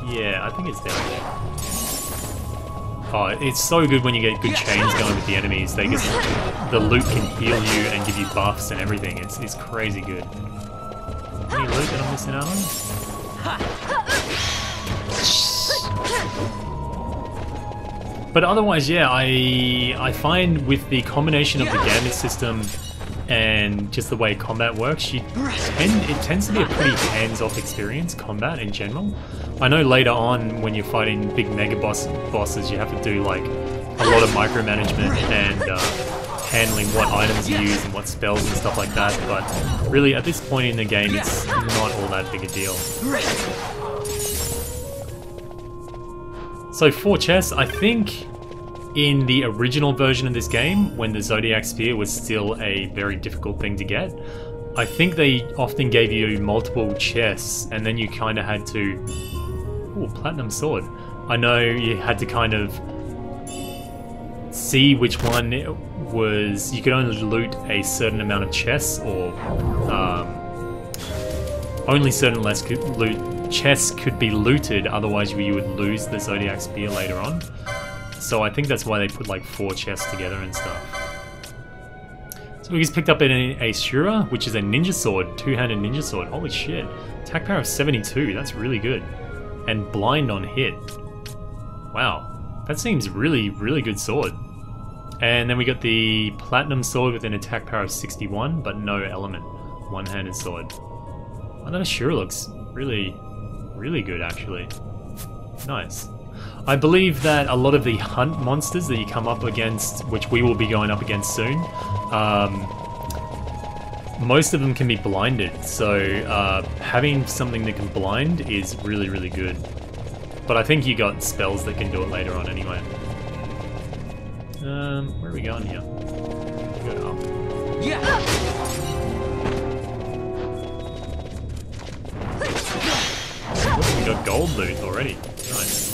Yeah, I think it's down there. Oh, it's so good when you get good chains going with the enemies. They just, the loot can heal you and give you buffs and everything. It's crazy good. Any loot that I'm missing out on? But otherwise, yeah, I find with the combination of the gambit system and just the way combat works, it tends to be a pretty hands-off experience, combat in general. I know later on when you're fighting big mega bosses, you have to do like a lot of micromanagement and handling what items you use and what spells and stuff like that, but really at this point in the game it's not all that big a deal. So 4 chests, I think in the original version of this game, when the Zodiac Spear was still a very difficult thing to get, I think they often gave you multiple chests and then you kind of had to... Ooh, Platinum Sword. I know you had to kind of see which one it was... You could only loot a certain amount of chests, or only certain chests could be looted, otherwise you would lose the Zodiac Spear later on. So I think that's why they put like 4 chests together and stuff. So we just picked up an Asura, which is a ninja sword, 2-handed ninja sword. Holy shit. Attack power of 72, that's really good. And blind on hit. Wow. That seems really, really good sword. And then we got the platinum sword with an attack power of 61, but no element. 1-handed sword. Oh, that Asura looks really, really good actually. Nice. I believe that a lot of the hunt monsters that you come up against, which we will be going up against soon, most of them can be blinded, so having something that can blind is really, really good. But I think you got spells that can do it later on anyway. Where are we going here? Go up. Yeah. We got gold loot already. Nice.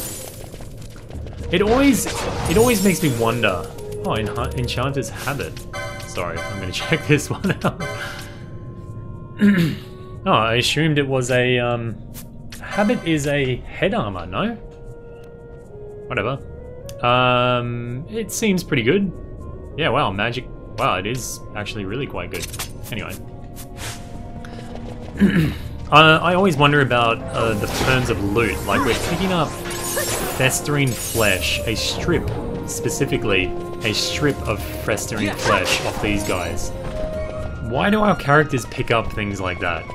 It always makes me wonder. Oh, Enchanter's Habit. Sorry, I'm gonna check this one out. Oh, I assumed it was a Habit is a head armor, no? Whatever. It seems pretty good. Yeah, wow, magic. Wow, it is actually really quite good. Anyway. I always wonder about the terms of loot. Like, we're picking up festering flesh, a strip, specifically, a strip of festering flesh off these guys. Why do our characters pick up things like that?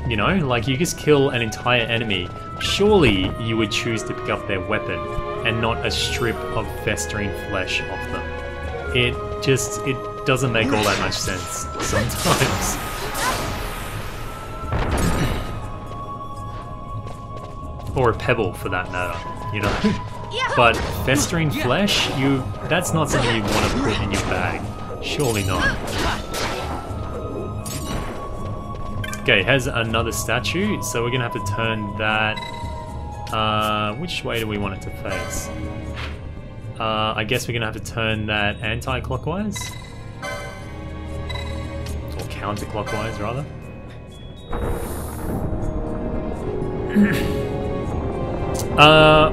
You know, like you just kill an entire enemy, surely you would choose to pick up their weapon and not a strip of festering flesh off them. It doesn't make all that much sense sometimes. Or a pebble for that matter, you know? But festering flesh, that's not something you want to put in your bag. Surely not. Okay, has another statue, so we're gonna have to turn that... which way do we want it to face? I guess we're gonna have to turn that anti-clockwise? Or counterclockwise, rather.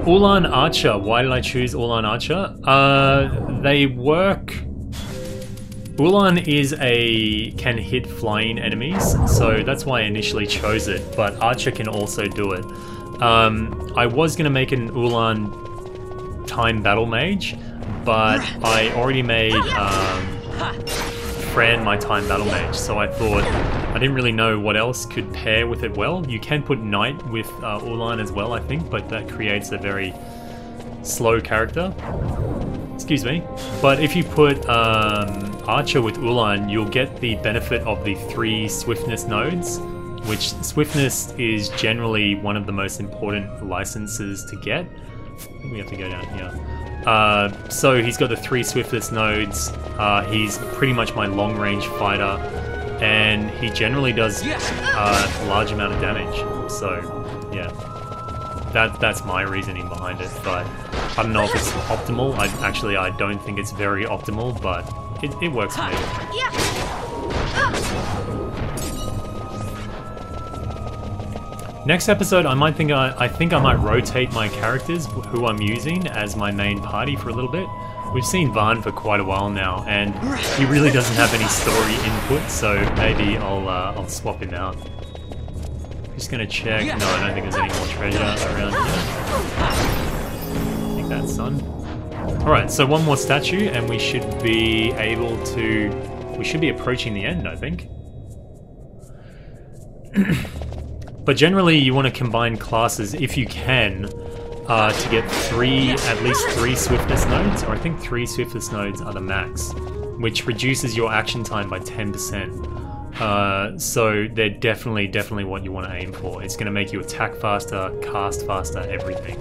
Ulan Archer. Why did I choose Ulan Archer? They work... Ulan can hit flying enemies, so that's why I initially chose it, but Archer can also do it. I was going to make an Ulan time battle mage, but I already made Fran my time battle mage, so I thought I didn't really know what else could pair with it well. You can put Knight with Ulan as well, I think, but that creates a very slow character. Excuse me. But if you put Archer with Ulan, you'll get the benefit of the 3 swiftness nodes, which swiftness is generally one of the most important licenses to get. I think we have to go down here. So he's got the 3 swiftness nodes. He's pretty much my long-range fighter. and he generally does a large amount of damage. So, yeah, that's my reasoning behind it. But I don't know if it's optimal. I don't think it's very optimal, but it works for me. Next episode, I think I might rotate my characters who I'm using as my main party for a little bit. We've seen Vaughn for quite a while now, and he really doesn't have any story input, so maybe I'll swap him out. Just gonna check. No, I don't think there's any more treasure around here. Take that, son. Alright, so one more statue, and we should be able to... We should be approaching the end, I think. But generally, you want to combine classes if you can to get at least 3 swiftness nodes, or I think 3 swiftness nodes are the max, which reduces your action time by 10%. So they're definitely what you want to aim for. It's going to make you attack faster, cast faster, everything.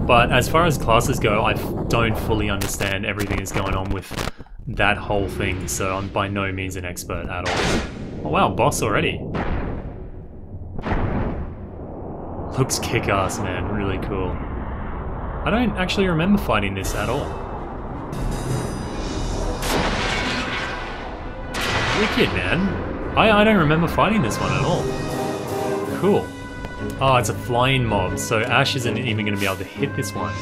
But as far as classes go, I don't fully understand everything that's going on with that whole thing, so I'm by no means an expert at all. Oh wow, boss already. Looks kick-ass, man. Really cool. I don't actually remember fighting this at all. Wicked, man. I don't remember fighting this one at all. Cool. Oh, it's a flying mob, so Ash isn't even going to be able to hit this one.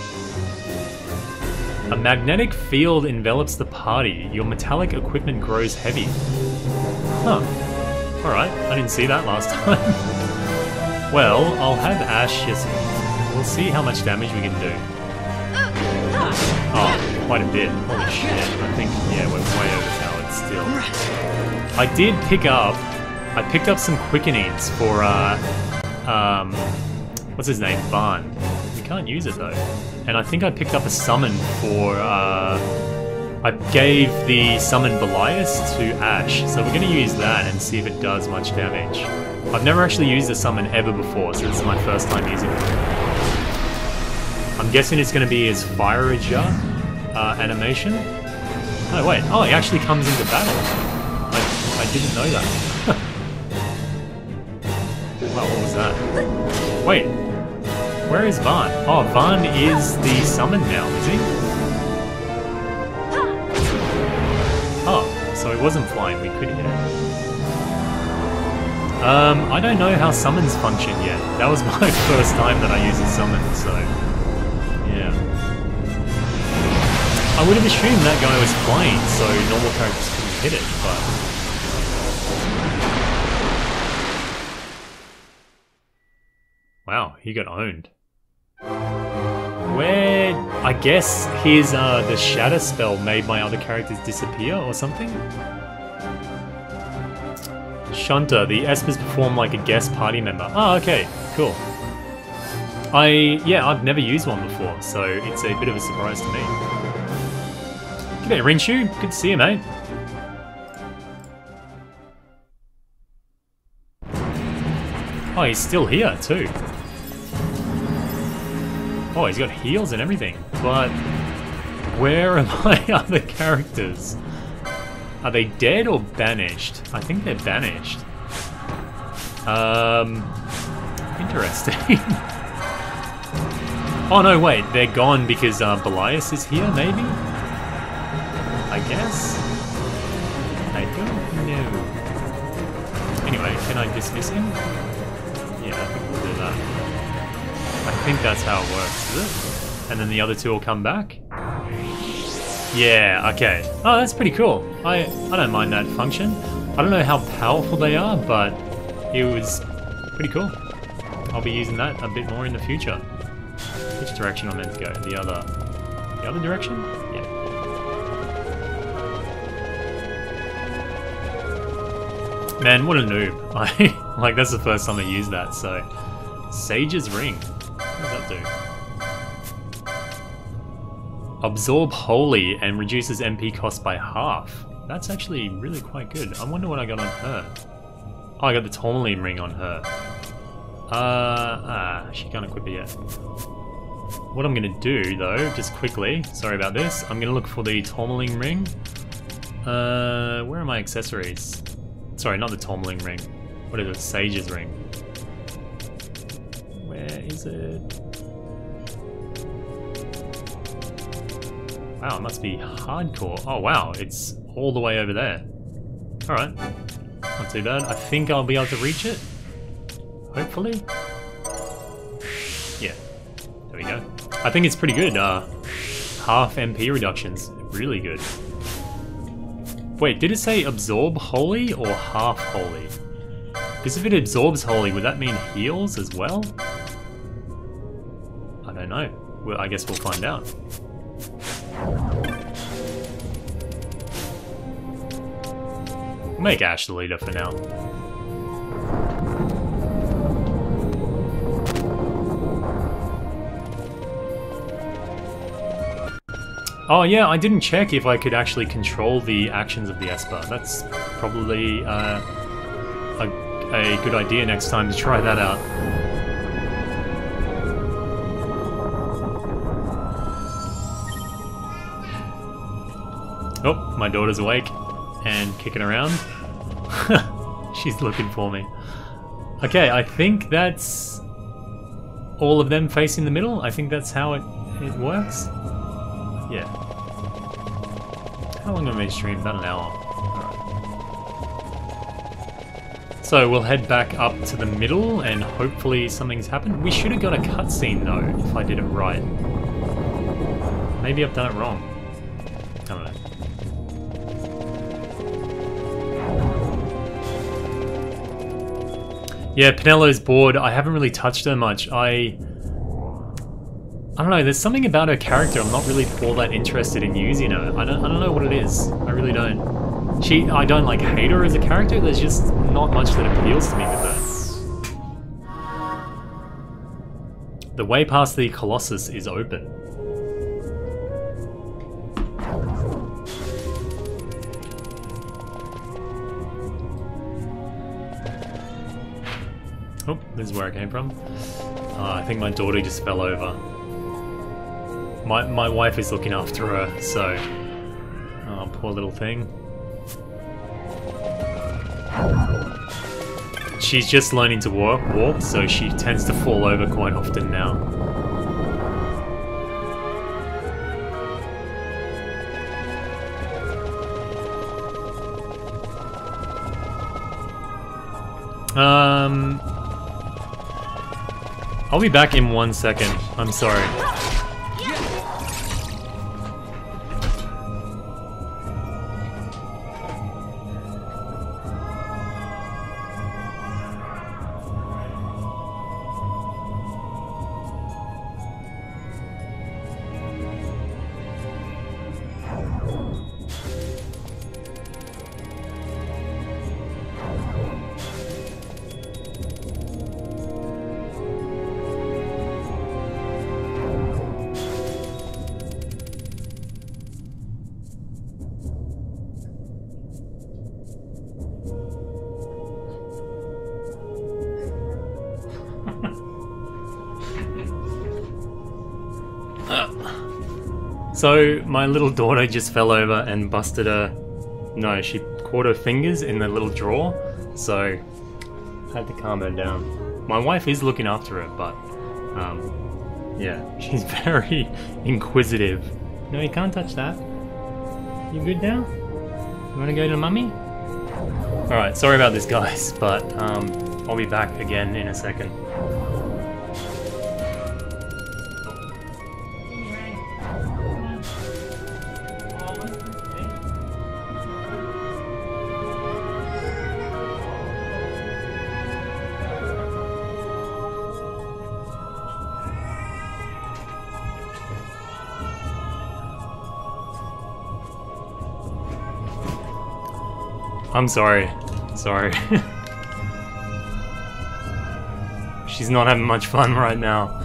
A magnetic field envelops the party. Your metallic equipment grows heavy. Huh. Alright, I didn't see that last time. Well, I'll have Ash just... We'll see how much damage we can do. Oh, quite a bit. Holy shit. I think, yeah, we're way overpowered still. I did pick up... I picked up some quickenings for, what's his name? Vaughn. We can't use it though. And I think I picked up a summon for, I gave the summon Belias to Ash, so we're going to use that and see if it does much damage. I've never actually used a summon ever before, so this is my first time using it. I'm guessing it's going to be his Fire-Rager animation. Oh wait, oh, he actually comes into battle. I didn't know that. Wow, what was that? Wait, where is Vaughn? Oh, Vaughn is the summon now, is he? Oh, so he wasn't flying, we could hit it. I don't know how summons function yet. That was my first time that I used a summon, so... yeah. I would have assumed that guy was flying, so normal characters couldn't hit it, but... Wow, he got owned. Where... I guess his, the shatter spell made my other characters disappear or something? Shunter, the Espers perform like a guest party member. Oh, okay, cool. I've never used one before, so it's a bit of a surprise to me. G'day, Rinshu. Good to see you, mate. Oh, he's still here, too. Oh, he's got heals and everything, but where are my other characters? Are they dead or banished? I think they're banished. Interesting. Oh no, wait, they're gone because Belias is here, maybe? I guess? I don't know. Anyway, can I dismiss him? Yeah, I think we'll do that. I think that's how it works, is it? And then the other two will come back? Yeah, okay. Oh, that's pretty cool. I don't mind that function. I don't know how powerful they are, but it was pretty cool. I'll be using that a bit more in the future. Which direction I'm meant to go? The other direction? Yeah. Man, what a noob. Like, that's the first time I used that, so... Sage's Ring. What does that do? Absorb Holy and reduces MP cost by half. That's actually really quite good. I wonder what I got on her. Oh, I got the Tourmaline Ring on her. She can't equip it yet. What I'm gonna do though, just quickly, sorry about this, I'm gonna look for the tourmaline ring. Where are my accessories? Sorry, not the tourmaline ring. What is it? Sage's ring. Where is it? Wow, it must be hardcore. Oh wow, it's all the way over there. Alright, not too bad. I think I'll be able to reach it. Hopefully. Yeah, there we go. I think it's pretty good. Half MP reductions, really good. Wait, did it say absorb holy or half holy? Because if it absorbs holy, would that mean heals as well? I don't know. Well, I guess we'll find out. We'll make Ash the leader for now. Oh yeah, I didn't check if I could actually control the actions of the Esper. That's probably a good idea next time to try that out. Oh, my daughter's awake and kicking around. She's looking for me. Okay, I think that's all of them facing the middle. I think that's how it works. Yeah. How long have I streamed? About an hour. Alright. So we'll head back up to the middle and hopefully something's happened. We should have got a cutscene though, if I did it right. Maybe I've done it wrong. I don't know. Yeah, Penello's bored. I haven't really touched her much. I don't know, there's something about her character I'm not really all that interested in using her. I don't know what it is. I really don't. I don't like hate her as a character, there's just not much that appeals to me with her. The way past the Colossus is open. Oh, this is where I came from. I think my daughter just fell over. My wife is looking after her, so... Oh, poor little thing. She's just learning to walk, so she tends to fall over quite often now. I'll be back in 1 second. I'm sorry. So, my little daughter just fell over and busted her... No, she caught her fingers in the little drawer, so I had to calm her down. My wife is looking after her, but yeah, she's very inquisitive. No, you can't touch that. You good now? You wanna go to mummy? Alright, sorry about this guys, but I'll be back again in a second. I'm sorry. Sorry. She's not having much fun right now.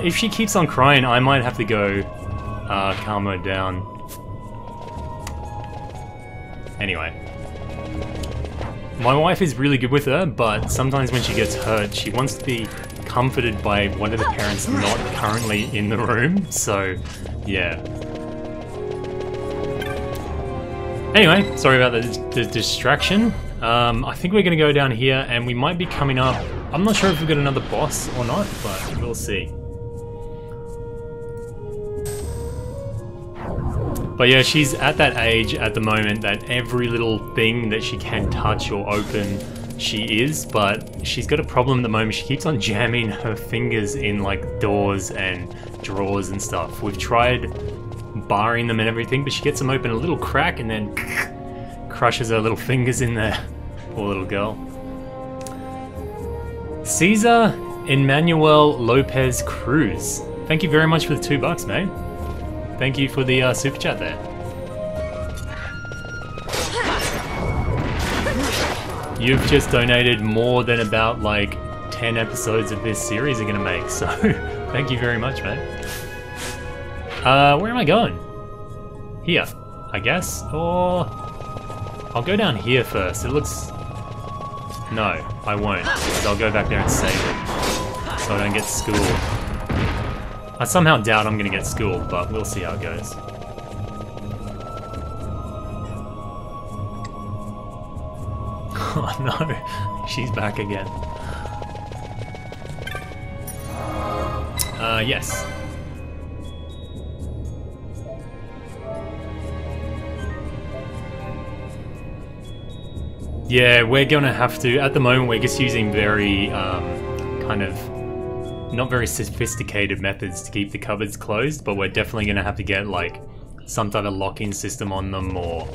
If she keeps on crying, I might have to go calm her down. Anyway. My wife is really good with her, but sometimes when she gets hurt, she wants to be comforted by one of the parents not currently in the room, so yeah. Anyway, sorry about the distraction. I think we're gonna go down here and we might be coming up. I'm not sure if we've got another boss or not, but we'll see. But yeah, she's at that age at the moment that every little thing that she can touch or open, she is, but she's got a problem at the moment. She keeps on jamming her fingers in like doors and drawers and stuff. We've tried barring them and everything, but she gets them open a little crack and then crushes her little fingers in there. Poor little girl. Cesar Emmanuel Lopez Cruz. Thank you very much for the $2, mate. Thank you for the super chat there. You've just donated more than about like 10 episodes of this series are gonna make, so thank you very much, mate. Where am I going? Here, I guess, or I'll go down here first. It looks... No, I won't, because I'll go back there and save it, so I don't get schooled. I somehow doubt I'm gonna get schooled, but we'll see how it goes. Oh no, she's back again. Yes. Yeah, we're gonna have to, at the moment we're just using very, kind of, not very sophisticated methods to keep the cupboards closed, but we're definitely gonna have to get like some type of locking system on them or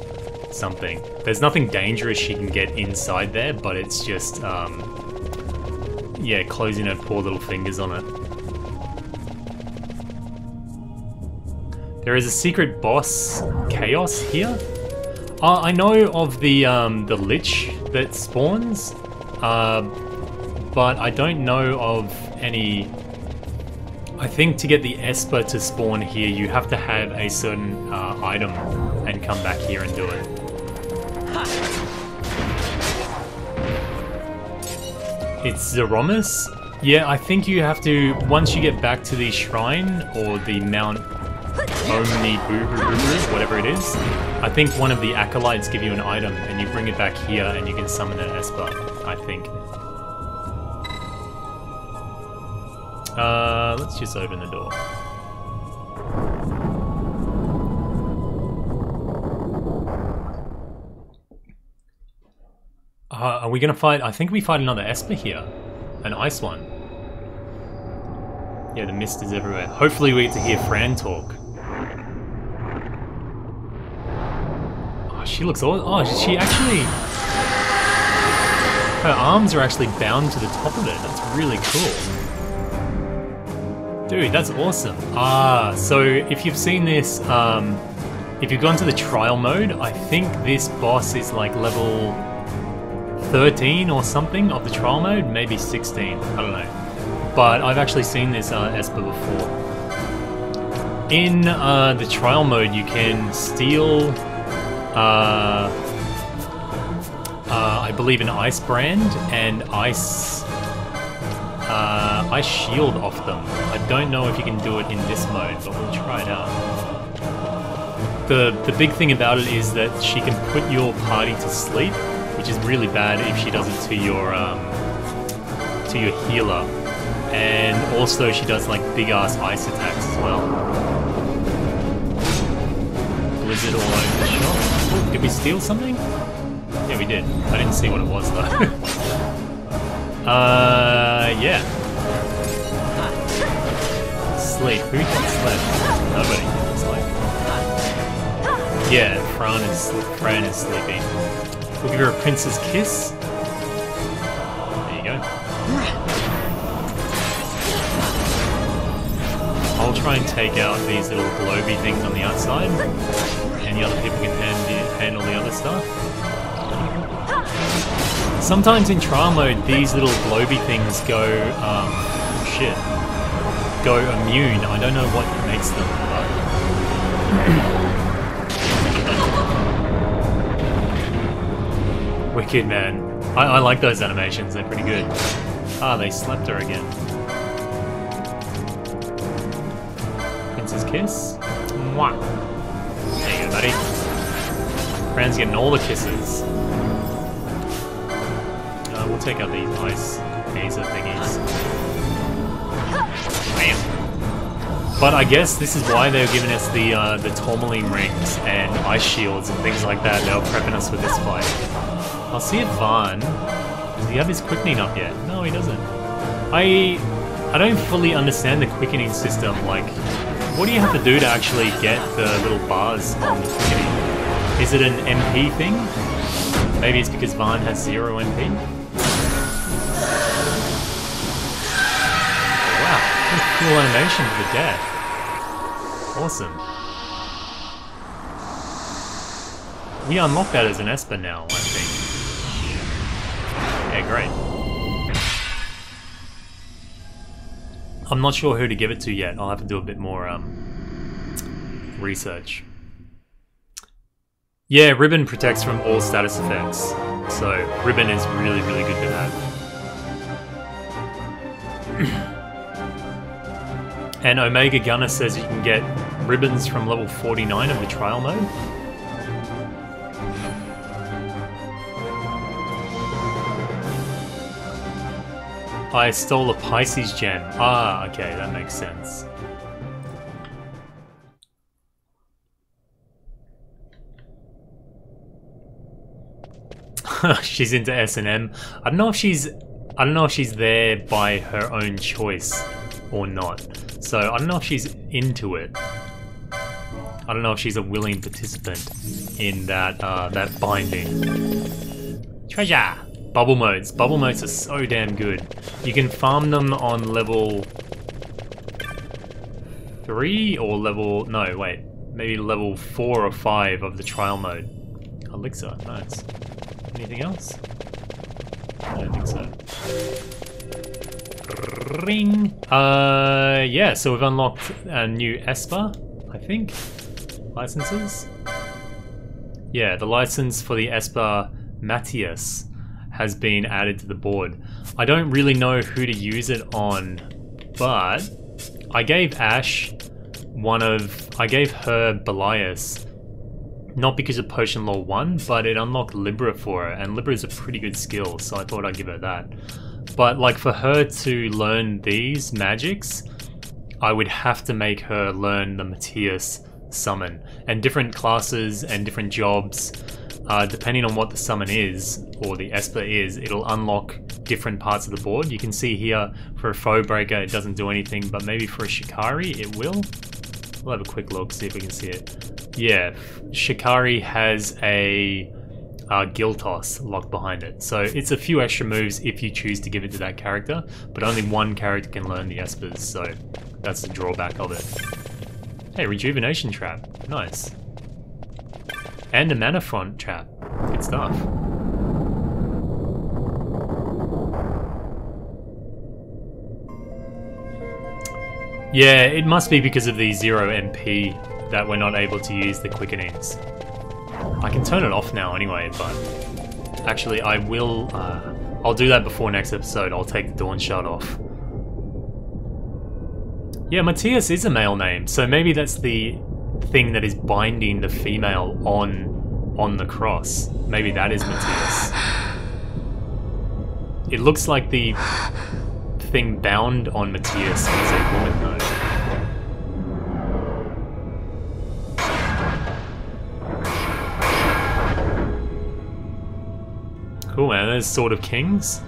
something. There's nothing dangerous she can get inside there, but it's just, yeah, closing her poor little fingers on it. There is a secret boss, Chaos, here. I know of the Lich that spawns, but I don't know of any... I think to get the Esper to spawn here, you have to have a certain item and come back here and do it. It's Zeromus? Yeah, I think you have to, once you get back to the shrine, or the Mount Omni whatever it is, I think one of the acolytes give you an item and you bring it back here and you can summon an Esper, I think. Let's just open the door. Are we gonna fight? I think we fight another Esper here. An ice one. Yeah, the mist is everywhere. Hopefully we get to hear Fran talk. Oh, she looks awesome. Oh, she actually... Her arms are actually bound to the top of it. That's really cool. Dude, that's awesome. So if you've seen this, if you've gone to the trial mode, I think this boss is like level 13 or something of the trial mode, maybe 16, I don't know. But I've actually seen this Esper before. In the trial mode, you can steal, I believe, an ice brand and ice shield off them. I don't know if you can do it in this mode, but we'll try it out. The big thing about it is that she can put your party to sleep, which is really bad if she does it to your healer. And also she does like big ass ice attacks as well. Blizzard all over the shop. Oh, did we steal something? Yeah, we did. I didn't see what it was though. Yeah. Sleep. Who can sleep? Nobody, it's like. Yeah, Fran is sleeping. We'll give her a princess kiss. There you go. I'll try and take out these little globy things on the outside, and the other people can handle the other stuff. Sometimes in trial mode, these little globy things go, go immune. I don't know what makes them, but... Wicked, man. I like those animations, they're pretty good. Ah, they slapped her again. Princess kiss? Mwah. There you go, buddy. Fran's getting all the kisses. We'll take out these ice laser thingies. Bam. But I guess this is why they're giving us the tourmaline rings and ice shields and things like that. They were prepping us for this fight. I'll see if Vaan... Does he have his quickening up yet? No, he doesn't. I don't fully understand the quickening system. Like, what do you have to do to actually get the little bars on the quickening? Is it an MP thing? Maybe it's because Vaan has 0 MP? Oh, wow, what a cool animation for the death. Awesome. We unlock that as an Esper now, I think. Yeah, great. I'm not sure who to give it to yet. I'll have to do a bit more research. Yeah, Ribbon protects from all status effects. So, Ribbon is really, really good for that. And Omega Gunner says you can get ribbons from level 49 of the trial mode. I stole a Pisces gem. Ah, okay, that makes sense. She's into S&M. I don't know if she's there by her own choice or not. So I don't know if she's into it. I don't know if she's a willing participant in that that binding. Treasure! Bubble modes. Bubble modes are so damn good. You can farm them on level 3 or level... No, wait. Maybe level 4 or 5 of the trial mode. Elixir, nice. Anything else? I don't think so. Ring! Yeah, so we've unlocked a new Esper, I think. Licenses? Yeah, the license for the Esper Mateus has been added to the board. I don't really know who to use it on, but I gave Ash I gave her Belias, not because of Potion Law 1, but it unlocked Libra for her, and Libra is a pretty good skill, so I thought I'd give her that. But like for her to learn these magics, I would have to make her learn the Mateus summon, and different classes and different jobs, depending on what the summon is, or the Esper is, it'll unlock different parts of the board. You can see here, for a Foe Breaker it doesn't do anything, but maybe for a Shikari it will. We'll have a quick look, see if we can see it. Yeah, Shikari has a Gill Toss locked behind it. So it's a few extra moves if you choose to give it to that character, but only one character can learn the Espers, so that's the drawback of it. Hey, Rejuvenation Trap, nice. And a Mana Front Trap, good stuff. Yeah, it must be because of the 0 MP that we're not able to use the quickenings. I can turn it off now anyway, but actually I will, I'll do that before next episode. I'll take the Dawn Shard off. Yeah, Mateus is a male name, so maybe that's the thing that is binding the female on the cross. Maybe that is Mateus. It looks like the thing bound on Mateus is a woman though. Cool, man, there's Sword of Kings.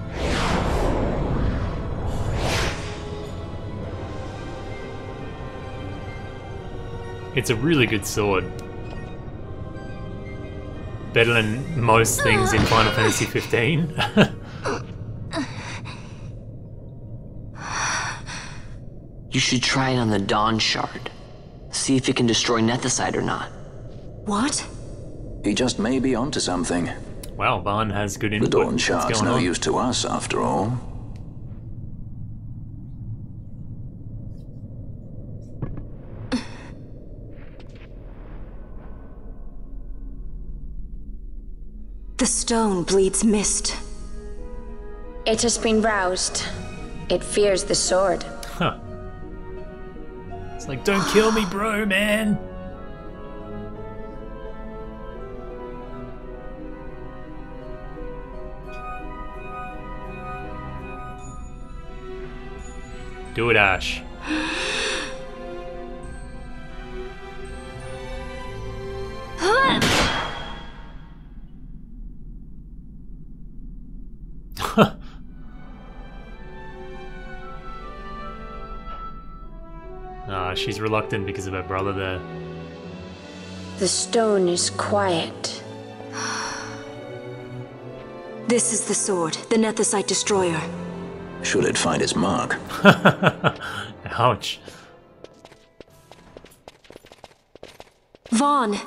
It's a really good sword. Better than most things in Final Fantasy 15. You should try it on the Dawn Shard. See if it can destroy Nethicite or not. What? He just may be onto something. Wow, Vaan has good input. The Dawn Shard's no use to us, after all. The stone bleeds mist. It has been roused. It fears the sword. Huh. It's like, don't kill me, bro, man. Do it, Ash. She's reluctant because of her brother there. The stone is quiet. This is the sword, the Nethicite destroyer. Should it find its mark? Ouch. Vaughn!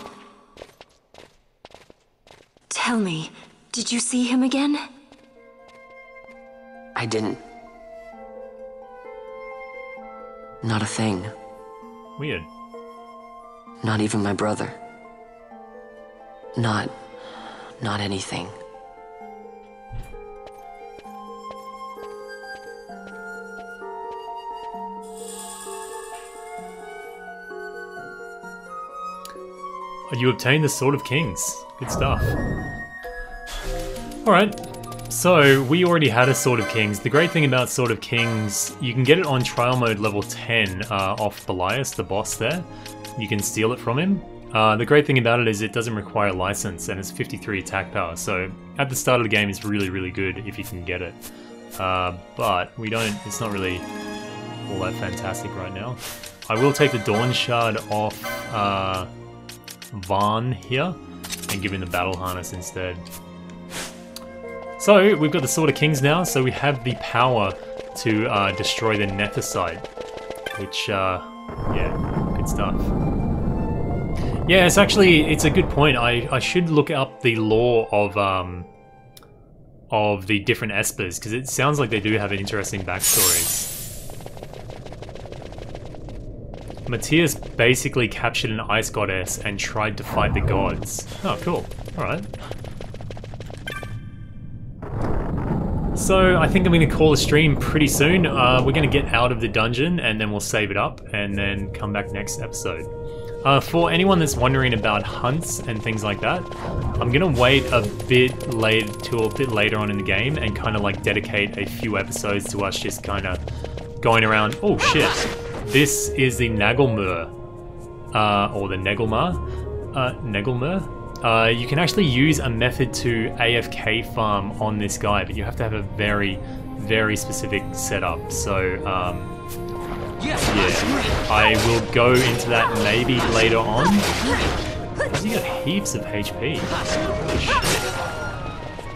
Tell me, did you see him again? I didn't. Not a thing. Weird. Not even my brother. Not anything. You obtained the Sword of Kings. Good stuff. Alright, so we already had a Sword of Kings. The great thing about Sword of Kings, you can get it on trial mode level 10 off Belias, the boss there. You can steal it from him. The great thing about it is it doesn't require a license and it's 53 attack power. So at the start of the game it's really, really good if you can get it. But it's not really all that fantastic right now. I will take the Dawn Shard off Vaughn here and give him the Battle Harness instead. So we've got the Sword of Kings now, so we have the power to destroy the Nethicite, which, yeah, good stuff. Yeah, it's a good point. I should look up the lore of the different Espers, because it sounds like they do have interesting backstories. Mateus basically captured an ice goddess and tried to fight the gods. Oh, cool. Alright. So, I think I'm going to call a stream pretty soon. We're going to get out of the dungeon and then we'll save it up and then come back next episode. For anyone that's wondering about hunts and things like that, I'm going to wait a bit later on in the game and kind of like dedicate a few episodes to us just kind of going around. Oh shit. This is the Nagelmur, or the Negelmar. Negelmur. You can actually use a method to AFK farm on this guy, but you have to have a very, very specific setup. So, yeah, I will go into that maybe later on. He's got heaps of HP. Holy shit.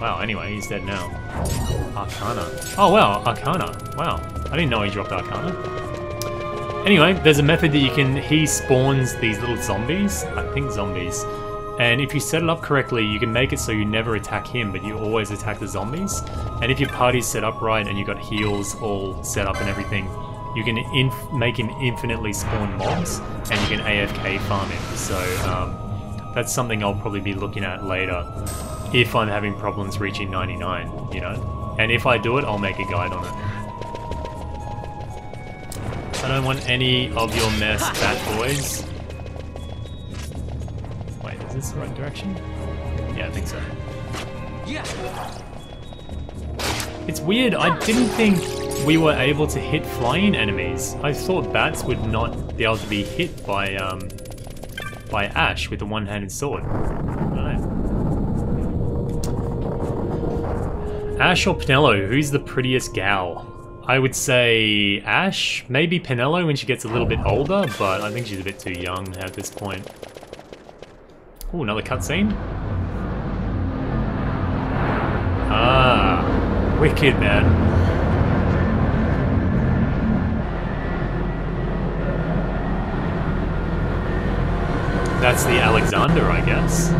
Wow, anyway, he's dead now. Arcana. Oh wow, Arcana. Wow, I didn't know he dropped Arcana. Anyway, there's a method that he spawns these little zombies, I think zombies, and if you set it up correctly, you can make it so you never attack him, but you always attack the zombies. And if your party's set up right and you got heals all set up and everything, you can make him infinitely spawn mobs, and you can AFK farm him. So that's something I'll probably be looking at later, if I'm having problems reaching 99, you know? And if I do it, I'll make a guide on it. I don't want any of your mess, bat boys. Wait, is this the right direction? Yeah, I think so. It's weird, I didn't think we were able to hit flying enemies. I thought bats would not be able to be hit by Ash with a one-handed sword. I don't know. Ash or Penelo, who's the prettiest gal? I would say Ash, maybe Penelo when she gets a little bit older, but I think she's a bit too young at this point. Ooh, another cutscene. Ah, wicked, man. That's the Alexander, I guess.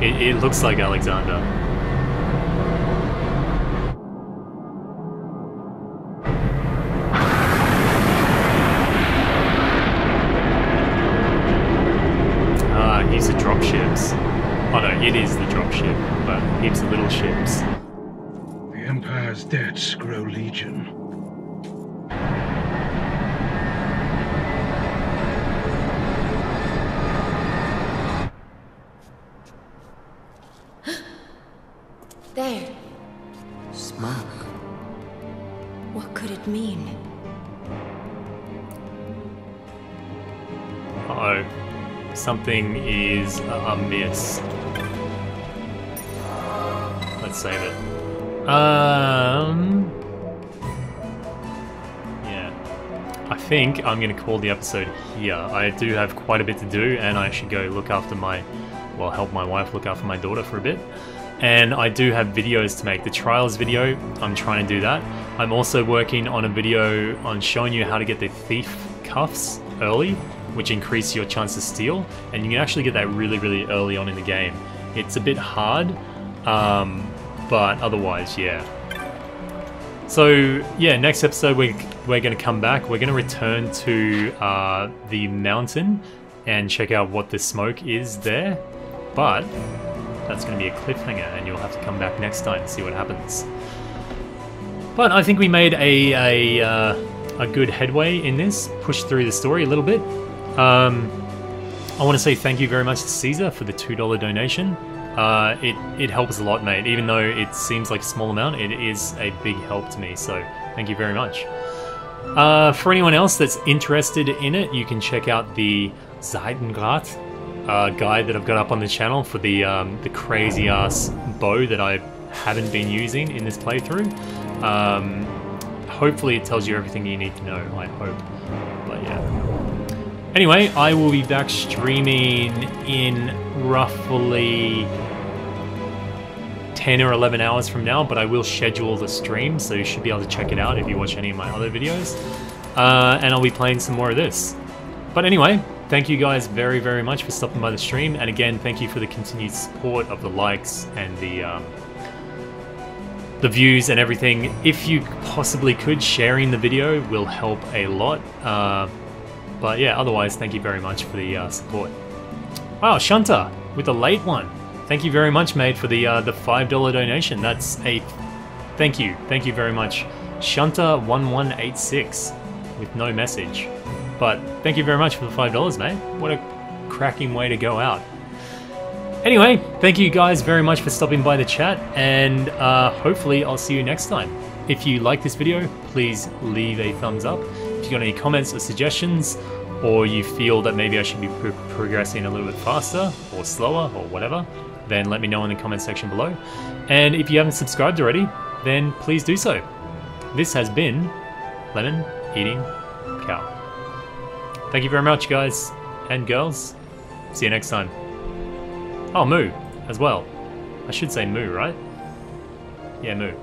It looks like Alexander. It is the dropship, but heaps of little ships. The Empire's debts grow legion. There. Smoke. What could it mean? Uh-oh. Something is amiss. Let's save it. Yeah. I think I'm going to call the episode here. I do have quite a bit to do, and I should go look after help my wife look after my daughter for a bit. And I do have videos to make. The Trials video, I'm trying to do that. I'm also working on a video on showing you how to get the thief cuffs early, which increase your chance to steal, and you can actually get that really, really early on in the game. It's a bit hard, but otherwise, yeah. So, yeah, next episode we're going to come back. We're going to return to the mountain and check out what the smoke is there, but that's going to be a cliffhanger, and you'll have to come back next time to see what happens. But I think we made a good headway in this, pushed through the story a little bit. I want to say thank you very much to Caesar for the $2 donation. It helps a lot, mate. Even though it seems like a small amount, it is a big help to me, so thank you very much. For anyone else that's interested in it, you can check out the Seitengrad guide that I've got up on the channel for the crazy ass bow that I haven't been using in this playthrough. Hopefully it tells you everything you need to know, I hope. But yeah. Anyway, I will be back streaming in roughly 10 or 11 hours from now, but I will schedule the stream, so you should be able to check it out if you watch any of my other videos. And I'll be playing some more of this. But anyway, thank you guys very, very much for stopping by the stream, and again, thank you for the continued support of the likes and the views and everything. If you possibly could, sharing the video will help a lot. But yeah, otherwise, thank you very much for the support. Wow, Shunta with a late one. Thank you very much, mate, for the $5 donation. That's a thank you very much, Shunta1186 with no message. But thank you very much for the $5, mate. What a cracking way to go out. Anyway, thank you guys very much for stopping by the chat, and hopefully I'll see you next time. If you like this video, please leave a thumbs up. If you got any comments or suggestions, or you feel that maybe I should be progressing a little bit faster or slower or whatever, then let me know in the comment section below. And if you haven't subscribed already, then please do so. This has been Lemon Eating Cow. Thank you very much, guys and girls. See you next time. Oh, Moo as well. I should say Moo, right? Yeah, Moo.